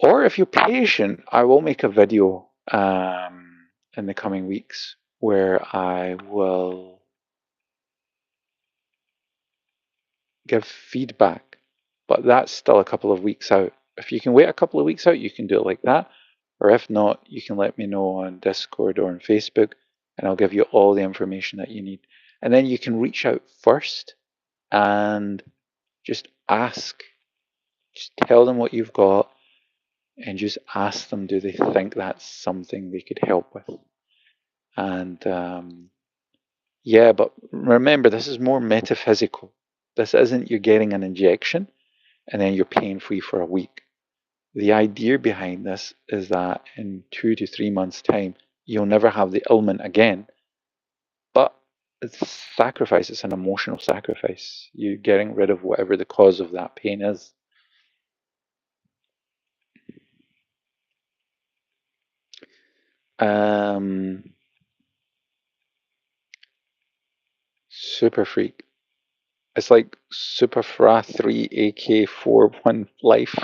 Or if you're patient, I will make a video in the coming weeks where I will give feedback. But that's still a couple of weeks out. If you can wait a couple of weeks out, you can do it like that. Or if not, you can let me know on Discord or on Facebook, and I'll give you all the information that you need. And then you can reach out first and just ask. Just tell them what you've got and just ask them, do they think that's something they could help with? And yeah, but remember, this is more metaphysical. This isn't you're getting an injection and then you're pain free for a week. The idea behind this is that in 2 to 3 months' time, you'll never have the ailment again. But it's sacrifice, it's an emotional sacrifice. You're getting rid of whatever the cause of that pain is. Um, Super Freak. It's like Super Fra 3 AK41 Life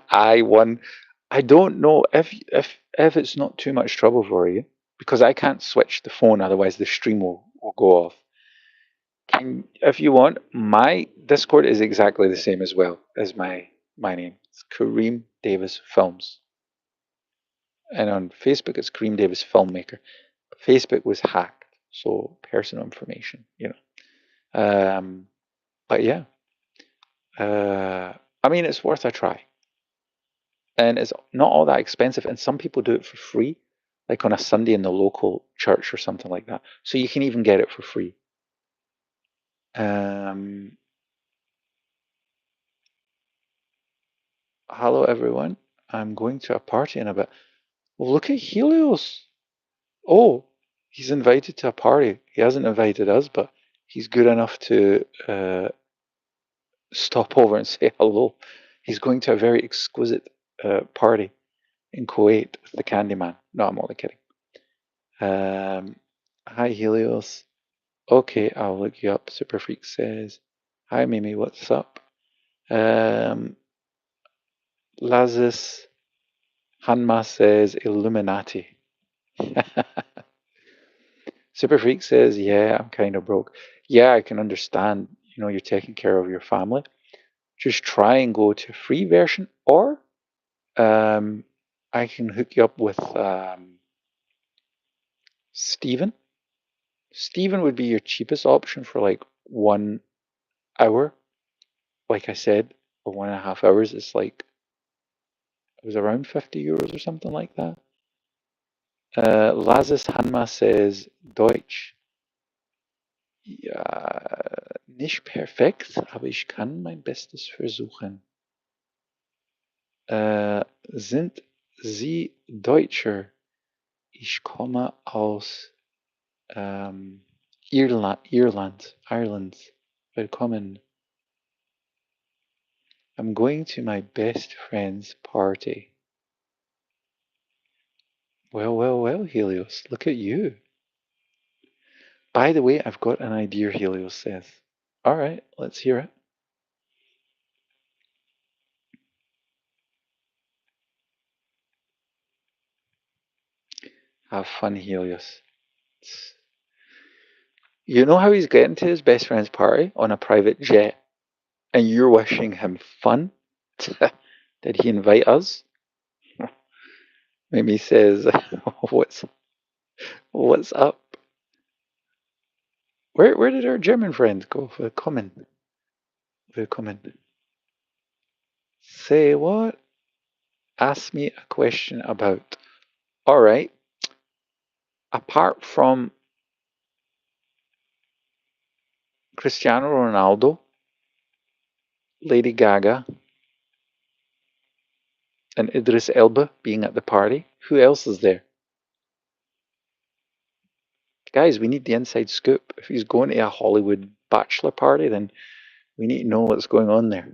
I1. I don't know if it's not too much trouble for you because I can't switch the phone, otherwise the stream will go off. If you want, my Discord is exactly the same as well as my name. It's Kareem Davis Films. And on Facebook it's Kareem Davis Filmmaker. Facebook was hacked, so personal information. But yeah. I mean, it's worth a try, and it's not all that expensive. And some people do it for free, like on a Sunday in the local church or something like that. So you can even get it for free. Um, Hello, everyone. I'm going to a party in a bit. Well, look at Helios. Oh, he's invited to a party. He hasn't invited us, but he's good enough to stop over and say hello. He's going to a very exquisite party in Kuwait with the Candyman. No, I'm only kidding. Hi, Helios. Okay, I'll look you up. Super Freak says, hi, Mimi, what's up? Lazis Hanma says, Illuminati. Super Freak says, yeah, I'm kind of broke. Yeah, I can understand. You're taking care of your family. just try and go to free version, or I can hook you up with Steven. Steven would be your cheapest option for like 1 hour. Like I said, or 1.5 hours. It's like it was around €50 or something like that. Lazis Hanma says Deutsch. Ja, nicht perfekt, aber ich kann mein Bestes versuchen. Sind Sie Deutscher? Ich komme aus Ireland. Willkommen. I'm going to my best friend's party. Well, Helios, look at you. By the way, I've got an idea, Helios says. All right, let's hear it. Have fun, Helios. You know how he's getting to his best friend's party on a private jet, and you're wishing him fun? Did he invite us? Mimi says, what's up? Where did our German friend go? Willkommen. Say what? Ask me a question about. All right. Apart from Cristiano Ronaldo, Lady Gaga, and Idris Elba being at the party, who else is there? Guys, we need the inside scoop. If he's going to a Hollywood bachelor party, then we need to know what's going on there.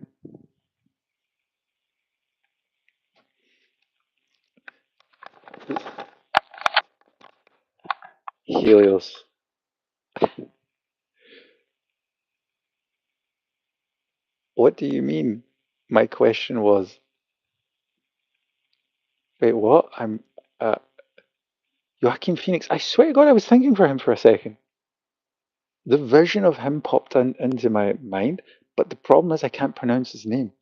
Helios. What do you mean? My question was, wait, what? uh, Joaquin Phoenix. I swear to God, I was thinking for him for a second. The vision of him popped into my mind, but the problem is I can't pronounce his name.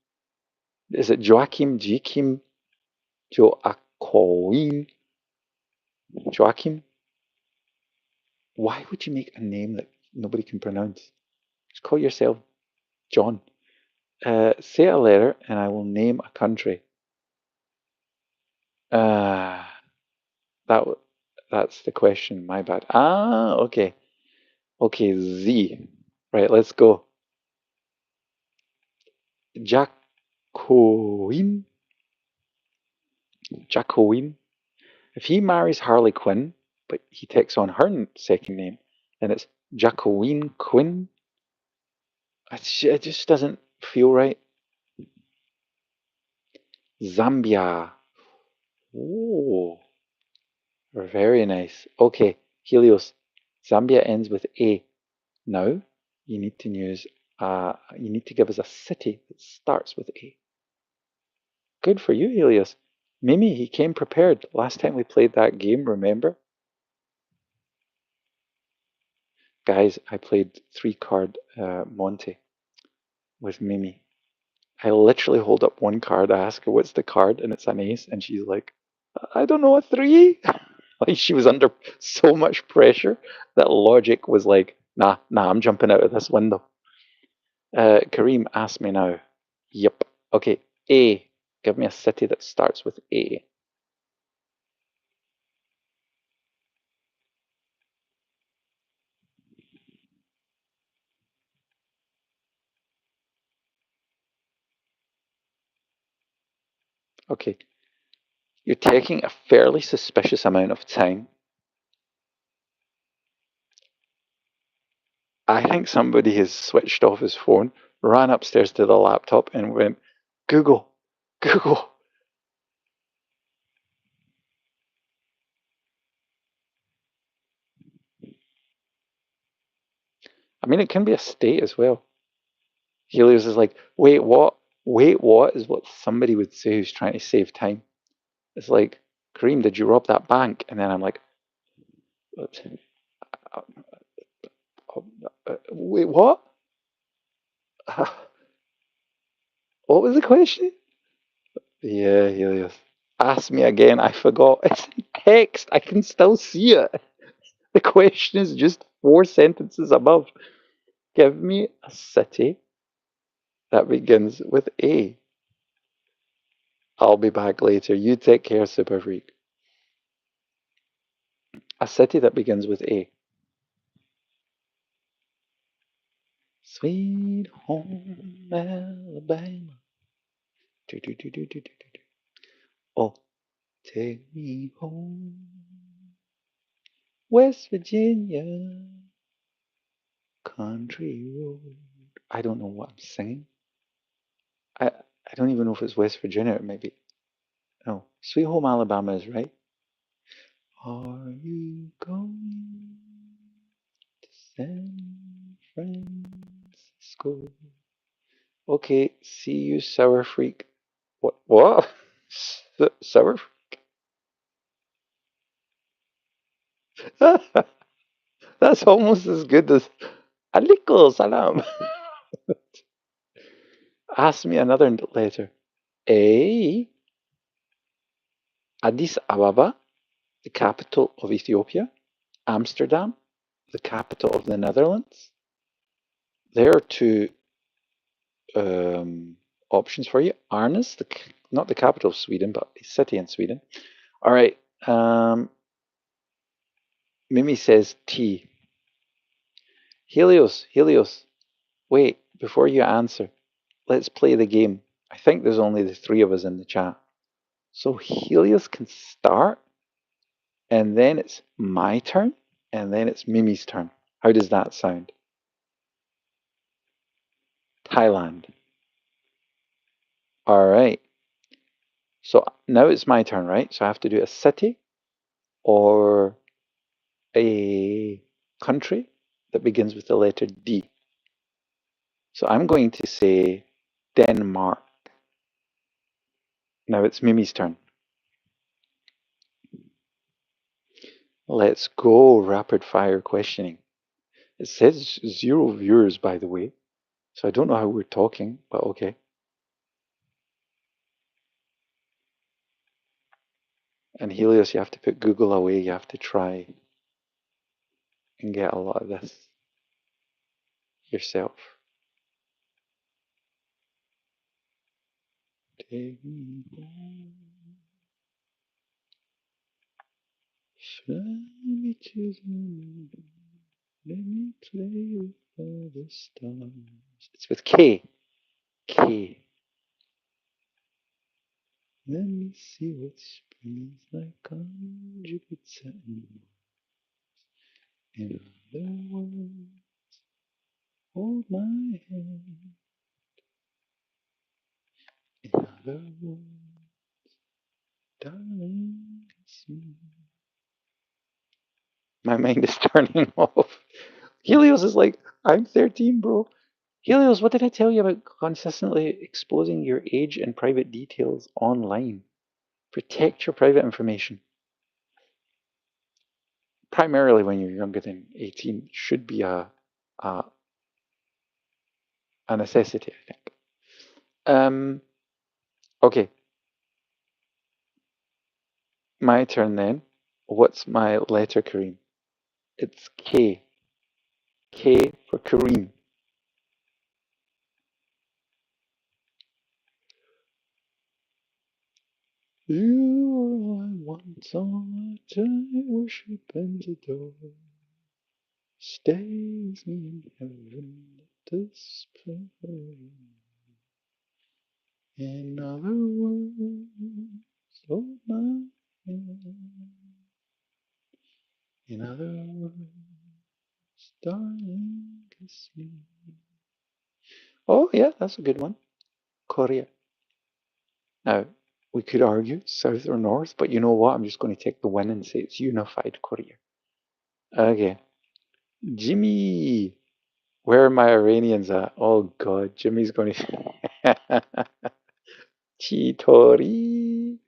Is it Joachim? Joaquin? Joachim? Why would you make a name that nobody can pronounce? Just call yourself John. Say a letter and I will name a country. That that's the question. My bad. Okay. Okay, Z. Right, let's go. Jacqueline. Jacqueline. If he marries Harley Quinn, but he takes on her second name, then it's Jacqueline Quinn. It just doesn't feel right. Zambia. Oh, very nice. Okay, Helios. Zambia ends with A. Now you need to use. You need to give us a city that starts with A. Good for you, Helios. Mimi, he came prepared. Last time we played that game, remember? Guys, I played 3-card Monte with Mimi. I literally hold up one card, I ask her what's the card, and it's an ace, and she's like, I don't know, a 3? Like she was under so much pressure that logic was like, nah, I'm jumping out of this window. Kareem, ask me now. Yep. Okay, A. Give me a city that starts with A. Okay, you're taking a fairly suspicious amount of time. I think somebody has switched off his phone, ran upstairs to the laptop, and went, Google. I mean, it can be a state as well. Helios is like, wait, what? Wait, what is what somebody would say who's trying to save time. It's like, Kareem, did you rob that bank? And then I'm like, wait, what? What was the question? Yeah, Helios. Ask me again. I forgot. It's in text. I can still see it. The question is just 4 sentences above. Give me a city that begins with A. I'll be back later. You take care, Super Freak. A city that begins with A. Sweet home Alabama. Do, do, do, do, do, do, do. Oh, take me home, West Virginia, country road. I don't know what I'm singing. I don't even know if it's West Virginia. It might be. No, Sweet Home Alabama is right. Are you going to San Francisco? Okay, see you, sour freak. What? What? Sour freak? That's almost as good as Aliko salam. Ask me another letter. A. Addis Ababa, the capital of Ethiopia. Amsterdam, the capital of the Netherlands. There are two options for you. Arnäs, not the capital of Sweden, but a city in Sweden. All right. Mimi says T. Helios. Wait, before you answer, let's play the game. I think there's only the three of us in the chat. So Helios can start, and then it's my turn, and then it's Mimi's turn. How does that sound? Thailand. All right. So now it's my turn, right? So I have to do a city or a country that begins with the letter D. So I'm going to say Denmark. Now it's Mimi's turn. Let's go rapid fire questioning. It says 0 viewers, by the way. So I don't know how we're talking, but okay. And Helios, you have to put Google away. You have to try and get a lot of this yourself. Take me home, fly me to the moon, let me play with all the stars. It's with K. K. Let me see what spring is like on Jupiter and Mars. In other words, hold my hand. In other words, darling, it's me. My mind is turning off. Helios is like, I'm 13, bro. Helios, what did I tell you about consistently exposing your age and private details online? Protect your private information. Primarily when you're younger than 18 should be a necessity, I think. Okay, my turn then. What's my letter, Kareem? It's K. K for Kareem. You are all I want, all my time, worship and adore. Stay with me in heaven, let us pray. In other words, hold my hand. In other words, darling, kiss me. Oh, yeah, that's a good one. Korea. Now, we could argue south or north, but you know what? I'm just going to take the win and say it's unified Korea. Okay. Jimmy. Where are my Iranians at? Oh, God. Jimmy's going to. Chitori.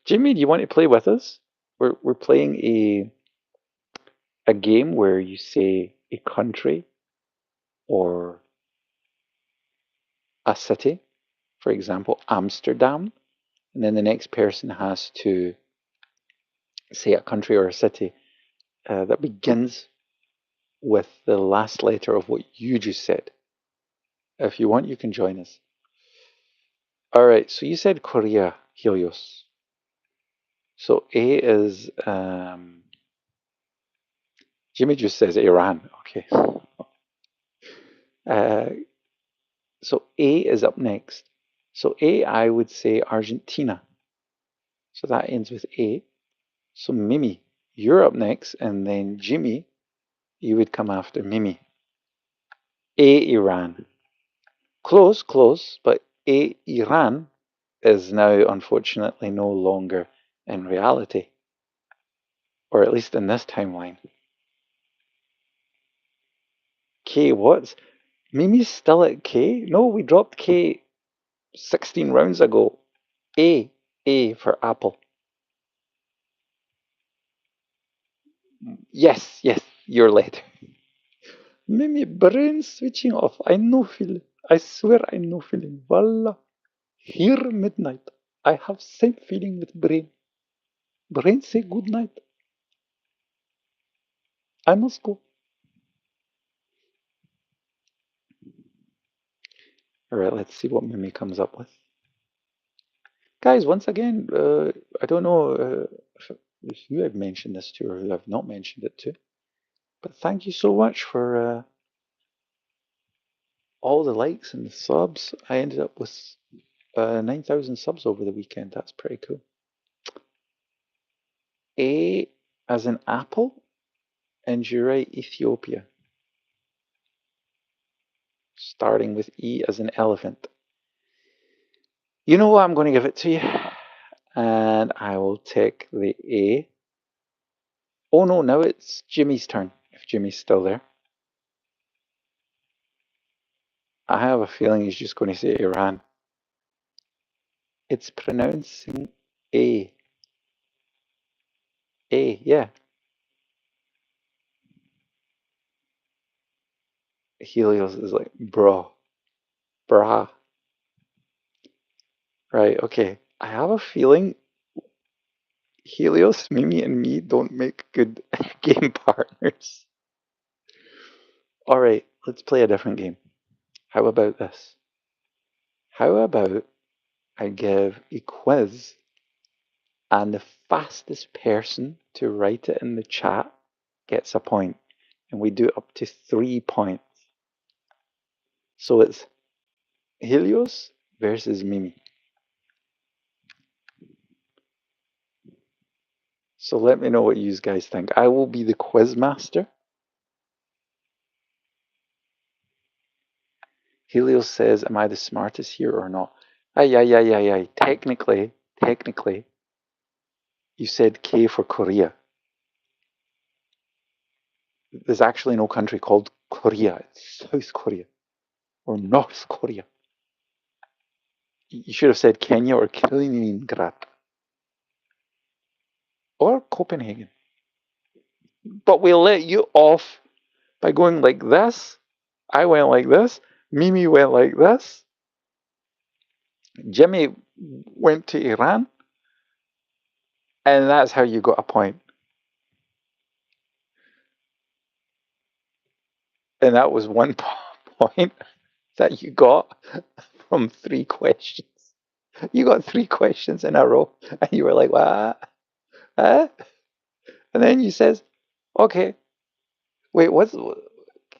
Jimmy, do you want to play with us? We're playing a game where you say a country or a city, For example, Amsterdam, and then the next person has to say a country or a city that begins with the last letter of what you just said. If you want, you can join us. All right, so you said Korea, Helios. So A is, Jimmy just says Iran. Okay. Uh, so A is up next. So A, I would say Argentina. So that ends with A. So Mimi, you're up next, and then Jimmy, you would come after Mimi. A, Iran. Close, close, but A, Iran is now unfortunately no longer in reality, or at least in this timeline. K, what? Mimi's still at K? No, we dropped K 16 rounds ago. A for Apple. Yes, yes, you're late. Mimi, brain switching off. I no feeling. I swear I no feeling. Wallah. Here midnight. I have same feeling with brain. Brain say good night. I must go. Alright, let's see what Mimi comes up with. Guys, once again, I don't know if you have mentioned this to or who I've not mentioned it to, but thank you so much for all the likes and the subs. I ended up with 9,000 subs over the weekend. That's pretty cool. A as in apple, and you're right, Ethiopia. Starting with E as in elephant. You know what? I'm going to give it to you. And I will take the A. Oh no, now it's Jimmy's turn, if Jimmy's still there. I have a feeling he's just going to say Iran. It's pronouncing A. A, yeah. Helios is like, bro, brah. Right, okay. I have a feeling Helios, Mimi, and me don't make good game partners. All right, let's play a different game. How about this? How about I give a quiz and the fastest person to write it in the chat gets a point, and we do up to 3 points. So it's Helios versus Mimi. So let me know what you guys think. I will be the quiz master. Helios says, am I the smartest here or not? Ay. Technically, you said K for Korea. There's actually no country called Korea. It's South Korea or North Korea. You should have said Kenya or Kaliningrad or Copenhagen. But we let you off by going like this. I went like this. Mimi went like this. Jimmy went to Iran. And that's how you got a point. And that was 1 point that you got from 3 questions. You got 3 questions in a row, and you were like, what? Huh? And then you says, okay, wait,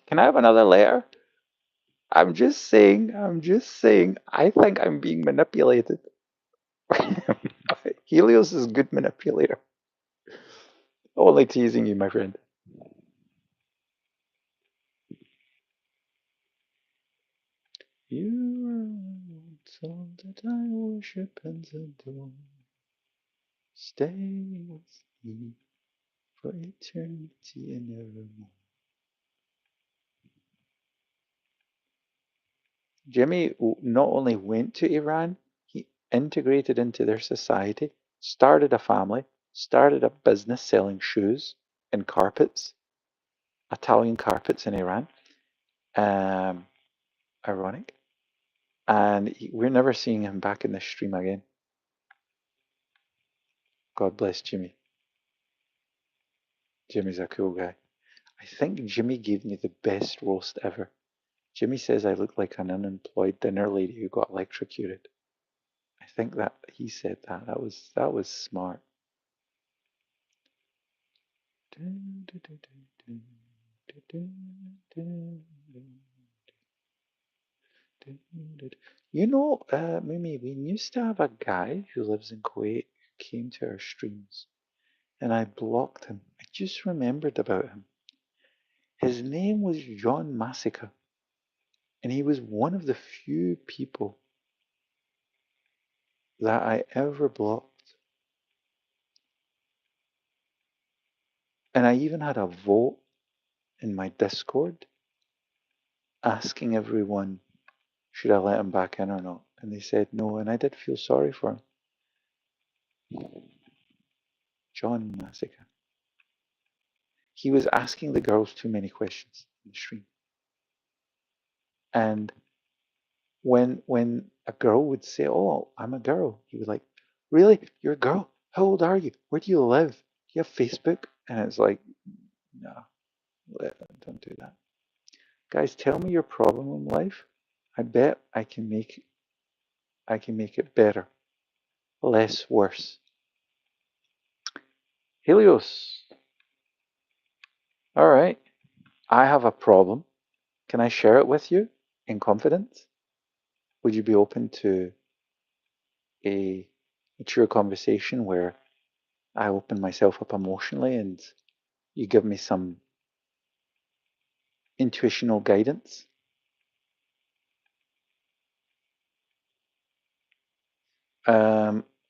can I have another letter? I'm just saying, I think I'm being manipulated. Helios is a good manipulator. Only teasing you, my friend. You are all that I worship and adore. Stay with me for eternity and evermore. Jimmy not only went to Iran, he integrated into their society, started a family, started a business selling shoes and carpets, Italian carpets in Iran. Um, Ironic. And we're never seeing him back in this stream again. God bless Jimmy. Jimmy's a cool guy. I think Jimmy gave me the best roast ever. Jimmy says I look like an unemployed dinner lady who got electrocuted. I think that he said that. That was smart. You know, Mimi, we used to have a guy who lives in Kuwait who came to our streams, and I blocked him. I just remembered about him. His name was John Massacre, and he was one of the few people that I ever blocked. And I even had a vote in my Discord asking everyone, should I let him back in or not? And they said no, and I did feel sorry for him. John Massacre. He was asking the girls too many questions in the stream. And when a girl would say, "Oh, I'm a girl," he was like, "Really? You're a girl? How old are you? Where do you live? Do you have Facebook?" And it's like, no, don't do that. Guys, tell me your problem in life. I bet I can make it better, less worse. Helios. All right. I have a problem. Can I share it with you in confidence? Would you be open to a mature conversation where I open myself up emotionally and you give me some intuitional guidance?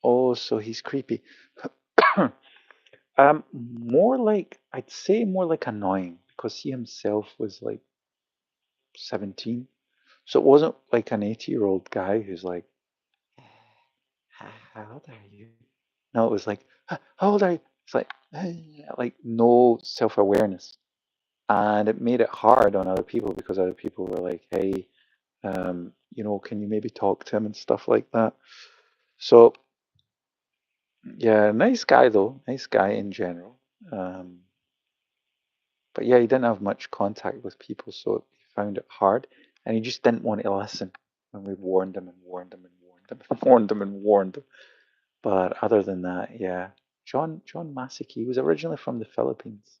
Oh, so he's creepy. More like, I'd say more like annoying because he himself was like 17. So it wasn't like an 80-year-old guy who's like, how old are you? No, it was like, how old are you? It's like no self-awareness. And it made it hard on other people because other people were like, hey, can you maybe talk to him and stuff like that? So, yeah, nice guy though, nice guy in general. But yeah, he didn't have much contact with people, so he found it hard. And he just didn't want to listen when we warned him and warned him and warned him and warned him and warned him. But other than that, yeah. John Masaki was originally from the Philippines.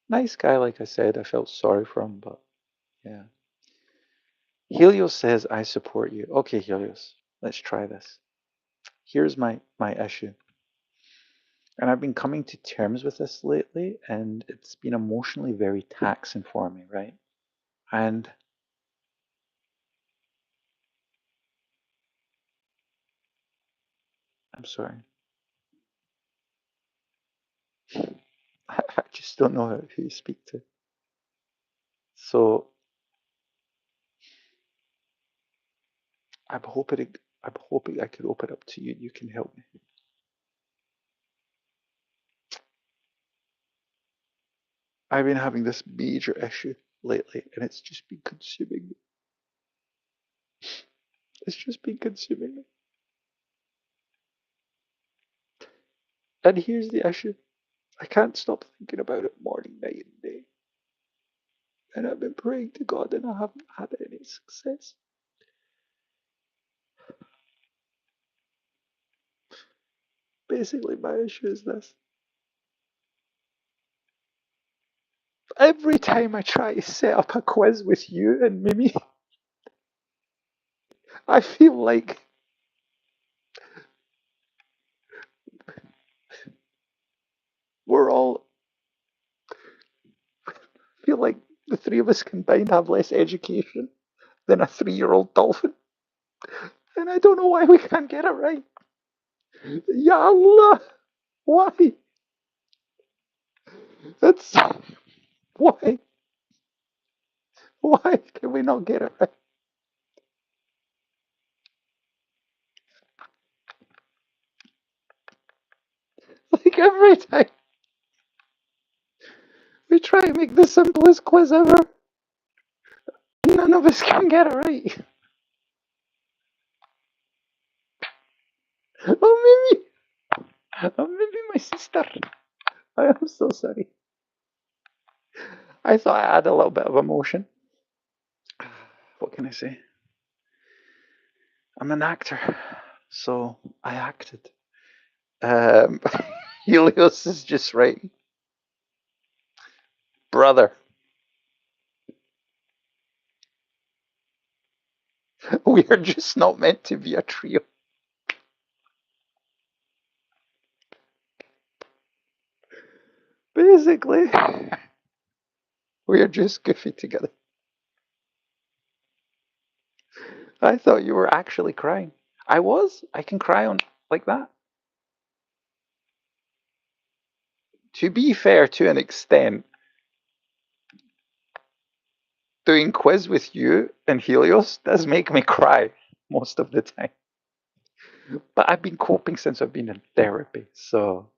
Nice guy, like I said. I felt sorry for him, but yeah. Helios says, I support you. Okay, Helios, let's try this. Here's my issue. And I've been coming to terms with this lately, and it's been emotionally very taxing for me, right? And I'm sorry. I just don't know who you speak to. So I'm hoping I could open up to you. You can help me. I've been having this major issue lately, and it's just been consuming me. It's just been consuming me. And here's the issue. I can't stop thinking about it morning, night, and day. And I've been praying to God, and I haven't had any success. Basically, my issue is this. Every time I try to set up a quiz with you and Mimi, I feel like we're all feel like the three of us combined have less education than a 3-year-old dolphin. And I don't know why we can't get it right. Ya Allah! Why? That's why? Why can we not get it right? Like every time we try to make the simplest quiz ever, none of us can get it right. Oh, Mimi! Oh, Mimi, my sister. I am so sorry. I thought I had a little bit of emotion. What can I say? I'm an actor, so I acted. Um, Helios is just right. Brother, we are just not meant to be a trio. Basically, we are just goofy together. I thought you were actually crying. I was. I can cry on like that. To be fair, to an extent, doing quiz with you and Helios does make me cry most of the time. But I've been coping since I've been in therapy, so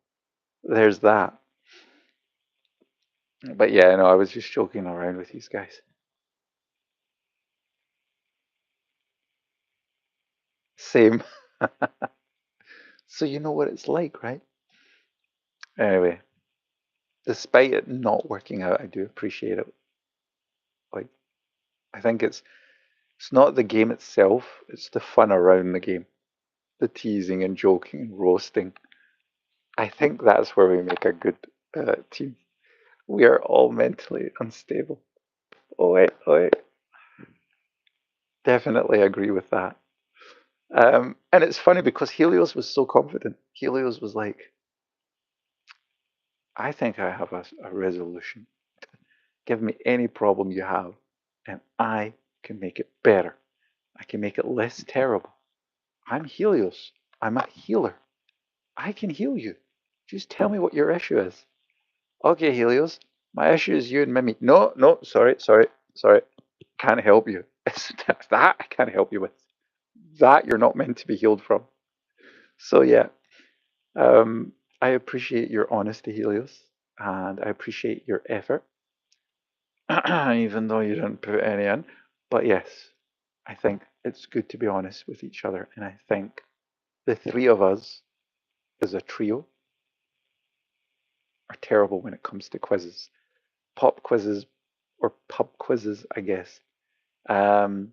there's that. But yeah, no, I was just joking around with these guys. Same. So you know what it's like, right? Anyway, despite it not working out, I do appreciate it. Like, I think it's not the game itself, it's the fun around the game. The teasing and joking and roasting. I think that's where we make a good team. We are all mentally unstable. Oh wait, oh wait. Definitely agree with that. And it's funny because Helios was so confident. Helios was like, I think I have a resolution. Give me any problem you have, and I can make it better. I can make it less terrible. I'm Helios. I'm a healer. I can heal you. Just tell me what your issue is. Okay, Helios, my issue is you and Mimi. No, no, sorry. Can't help you. It's that I can't help you with. That you're not meant to be healed from. So yeah, I appreciate your honesty, Helios, and I appreciate your effort, even though you didn't put any in. But yes, I think it's good to be honest with each other, and I think the three of us as a trio are terrible when it comes to quizzes, pop quizzes or pub quizzes, I guess. Um,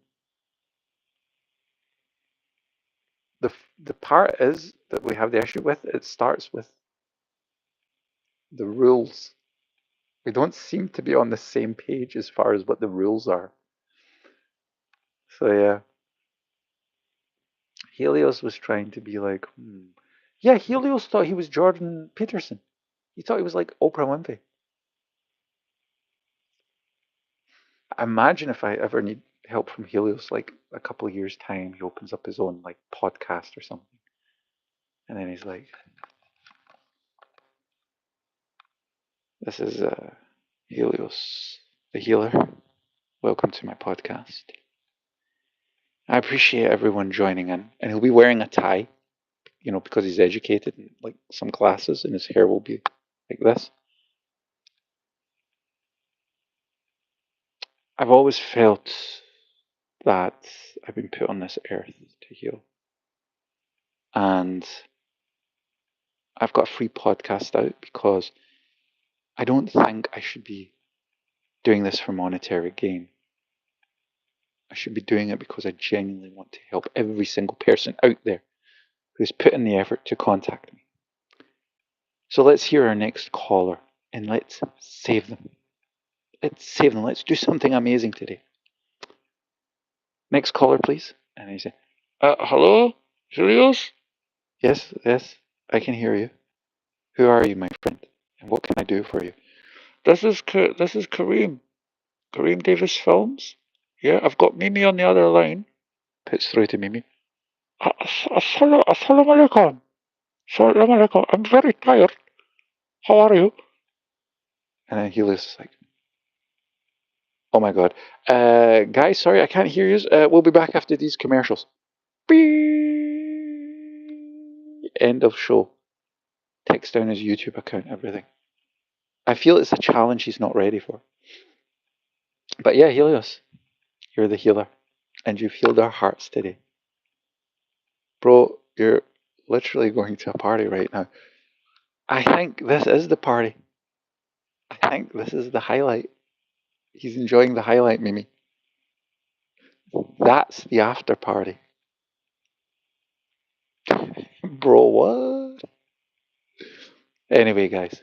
the part is that we have the issue with it starts with the rules. We don't seem to be on the same page as far as what the rules are. So yeah, Helios was trying to be like, yeah, Helios thought he was Jordan Peterson. He thought he was like Oprah Winfrey. Imagine if I ever need help from Helios, like a couple of years' time, he opens up his own like podcast or something. And then he's like, this is Helios, the healer. Welcome to my podcast. I appreciate everyone joining in. And he'll be wearing a tie, because he's educated in like some classes, and his hair will be like this. I've always felt that I've been put on this earth to heal. And I've got a free podcast out because I don't think I should be doing this for monetary gain. I should be doing it because I genuinely want to help every single person out there who's put in the effort to contact me. So let's hear our next caller and let's save them. Let's save them. Let's do something amazing today. Next caller, please. And he said, hello, Julius? Yes, yes, I can hear you. Who are you, my friend? And what can I do for you? This is Kareem. Kareem Davis Films. Yeah, I've got Mimi on the other line. Puts through to Mimi. Assalamu alaikum. Assalamu alaikum. I'm very tired. How are you? And then he was like, oh my god. Guys, sorry, I can't hear you. We'll be back after these commercials. Beep. End of show. Takes down his YouTube account, everything. I feel it's a challenge he's not ready for. But yeah, Helios, you're the healer. And you've healed our hearts today. Bro, you're literally going to a party right now. I think this is the party. I think this is the highlight. He's enjoying the highlight, Mimi. That's the after party. Bro, what? Anyway, guys,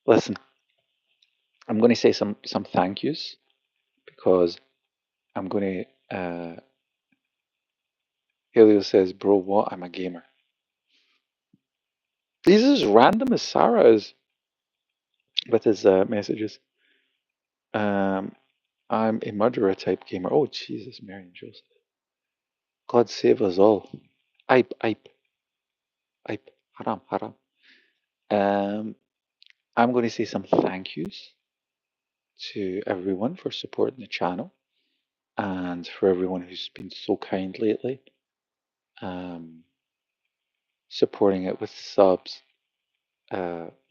listen. I'm going to say some thank yous because I'm going to. Helio says, "Bro, what? I'm a gamer." He's as random as Sarah is with his messages. Um, I'm a murderer type gamer. Oh, Jesus, Mary and Joseph. God save us all. Ipe, ipe, ipe. Haram, haram. Um, I'm going to say some thank yous to everyone for supporting the channel and for everyone who's been so kind lately, um, supporting it with subs,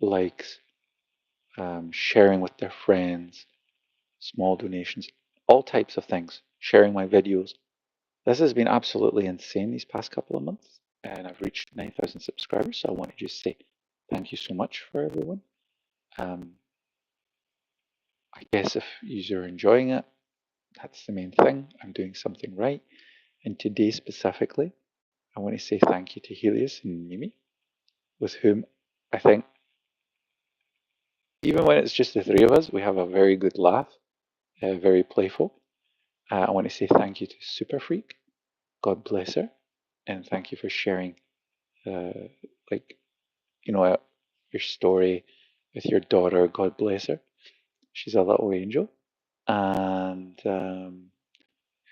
likes, sharing with their friends, small donations, all types of things, sharing my videos. This has been absolutely insane these past couple of months, and I've reached 9,000 subscribers. So I want to just say thank you so much for everyone. I guess if you're enjoying it, that's the main thing. I'm doing something right. And today specifically, I want to say thank you to Helios and Mimi, with whom I think, even when it's just the three of us, we have a very good laugh, very playful. I want to say thank you to Super Freak. God bless her. And thank you for sharing, uh, like, your story with your daughter. God bless her. She's a little angel. And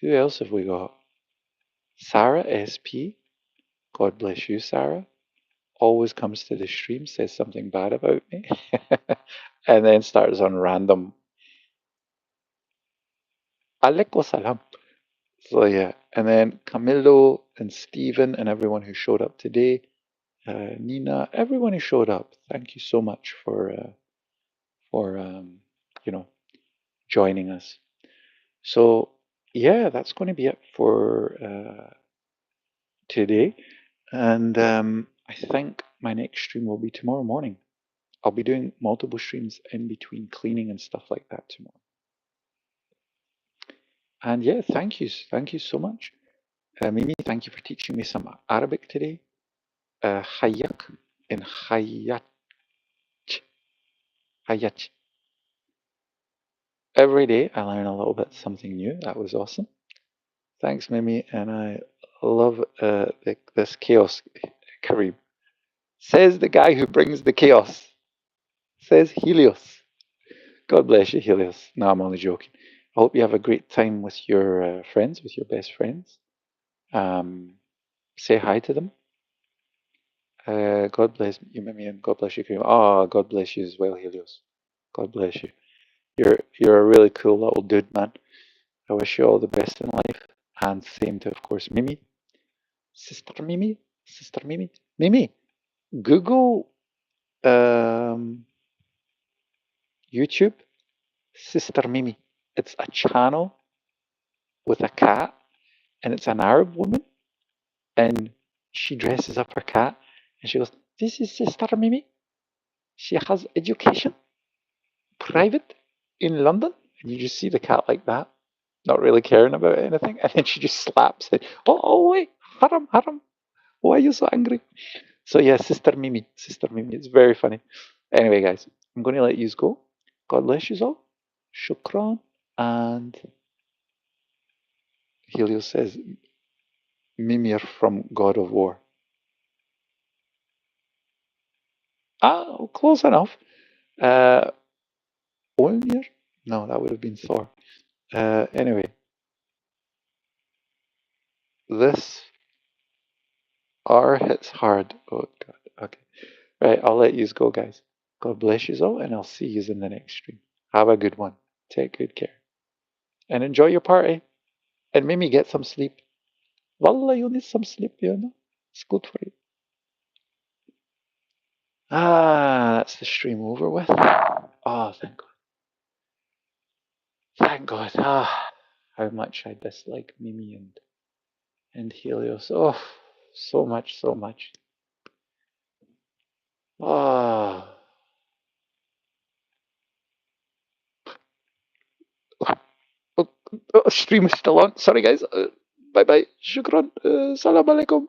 who else have we got? Sarah SP. God bless you, Sarah. Always comes to the stream, says something bad about me, and then starts on random. Alaikum salam. So yeah, and then Camilo and Stephen and everyone who showed up today, Nina, everyone who showed up. Thank you so much for joining us. So yeah, that's going to be it for today, and I think my next stream will be tomorrow morning. I'll be doing multiple streams in between cleaning and stuff like that tomorrow. And yeah, thank you so much. Mimi, thank you for teaching me some Arabic today. Hayak and Hayat. Hayat. Every day I learn a little bit something new. That was awesome. Thanks, Mimi, and I love this chaos, Kareem. Says the guy who brings the chaos. Says Helios. God bless you, Helios. No, I'm only joking. I hope you have a great time with your friends, with your best friends. Say hi to them. God bless you, Mimi, and God bless you, Kareem. Oh, God bless you as well, Helios. God bless you. You're a really cool little dude, man. I wish you all the best in life. And same to, of course, Mimi. Sister Mimi. Sister Mimi. Mimi, Google YouTube, Sister Mimi. It's a channel with a cat, and it's an Arab woman, and she dresses up her cat, and she goes, "This is Sister Mimi. She has education, private, in London." And you just see the cat like that, not really caring about anything, and then she just slaps it. Oh wait, haram, haram. Why are you so angry? So yeah, Sister Mimi. It's very funny. Anyway, guys, I'm going to let you go. God bless you all. Shukran. And Helios says, Mimir from God of War. Ah, close enough. Olmir? No, that would have been Thor. Anyway, this R hits hard. Oh, God. Okay. Right, I'll let you go, guys. God bless you all, and I'll see you in the next stream. Have a good one. Take good care. And enjoy your party. And maybe get some sleep. Wallah, you need some sleep, you know? It's good for you. Ah, that's the stream over with. Oh, thank God. Thank God. Ah, how much I dislike Mimi and Helios. Oh, so much, so much. stream is still on. Sorry, guys. Bye bye. Shukran. Salam alaikum.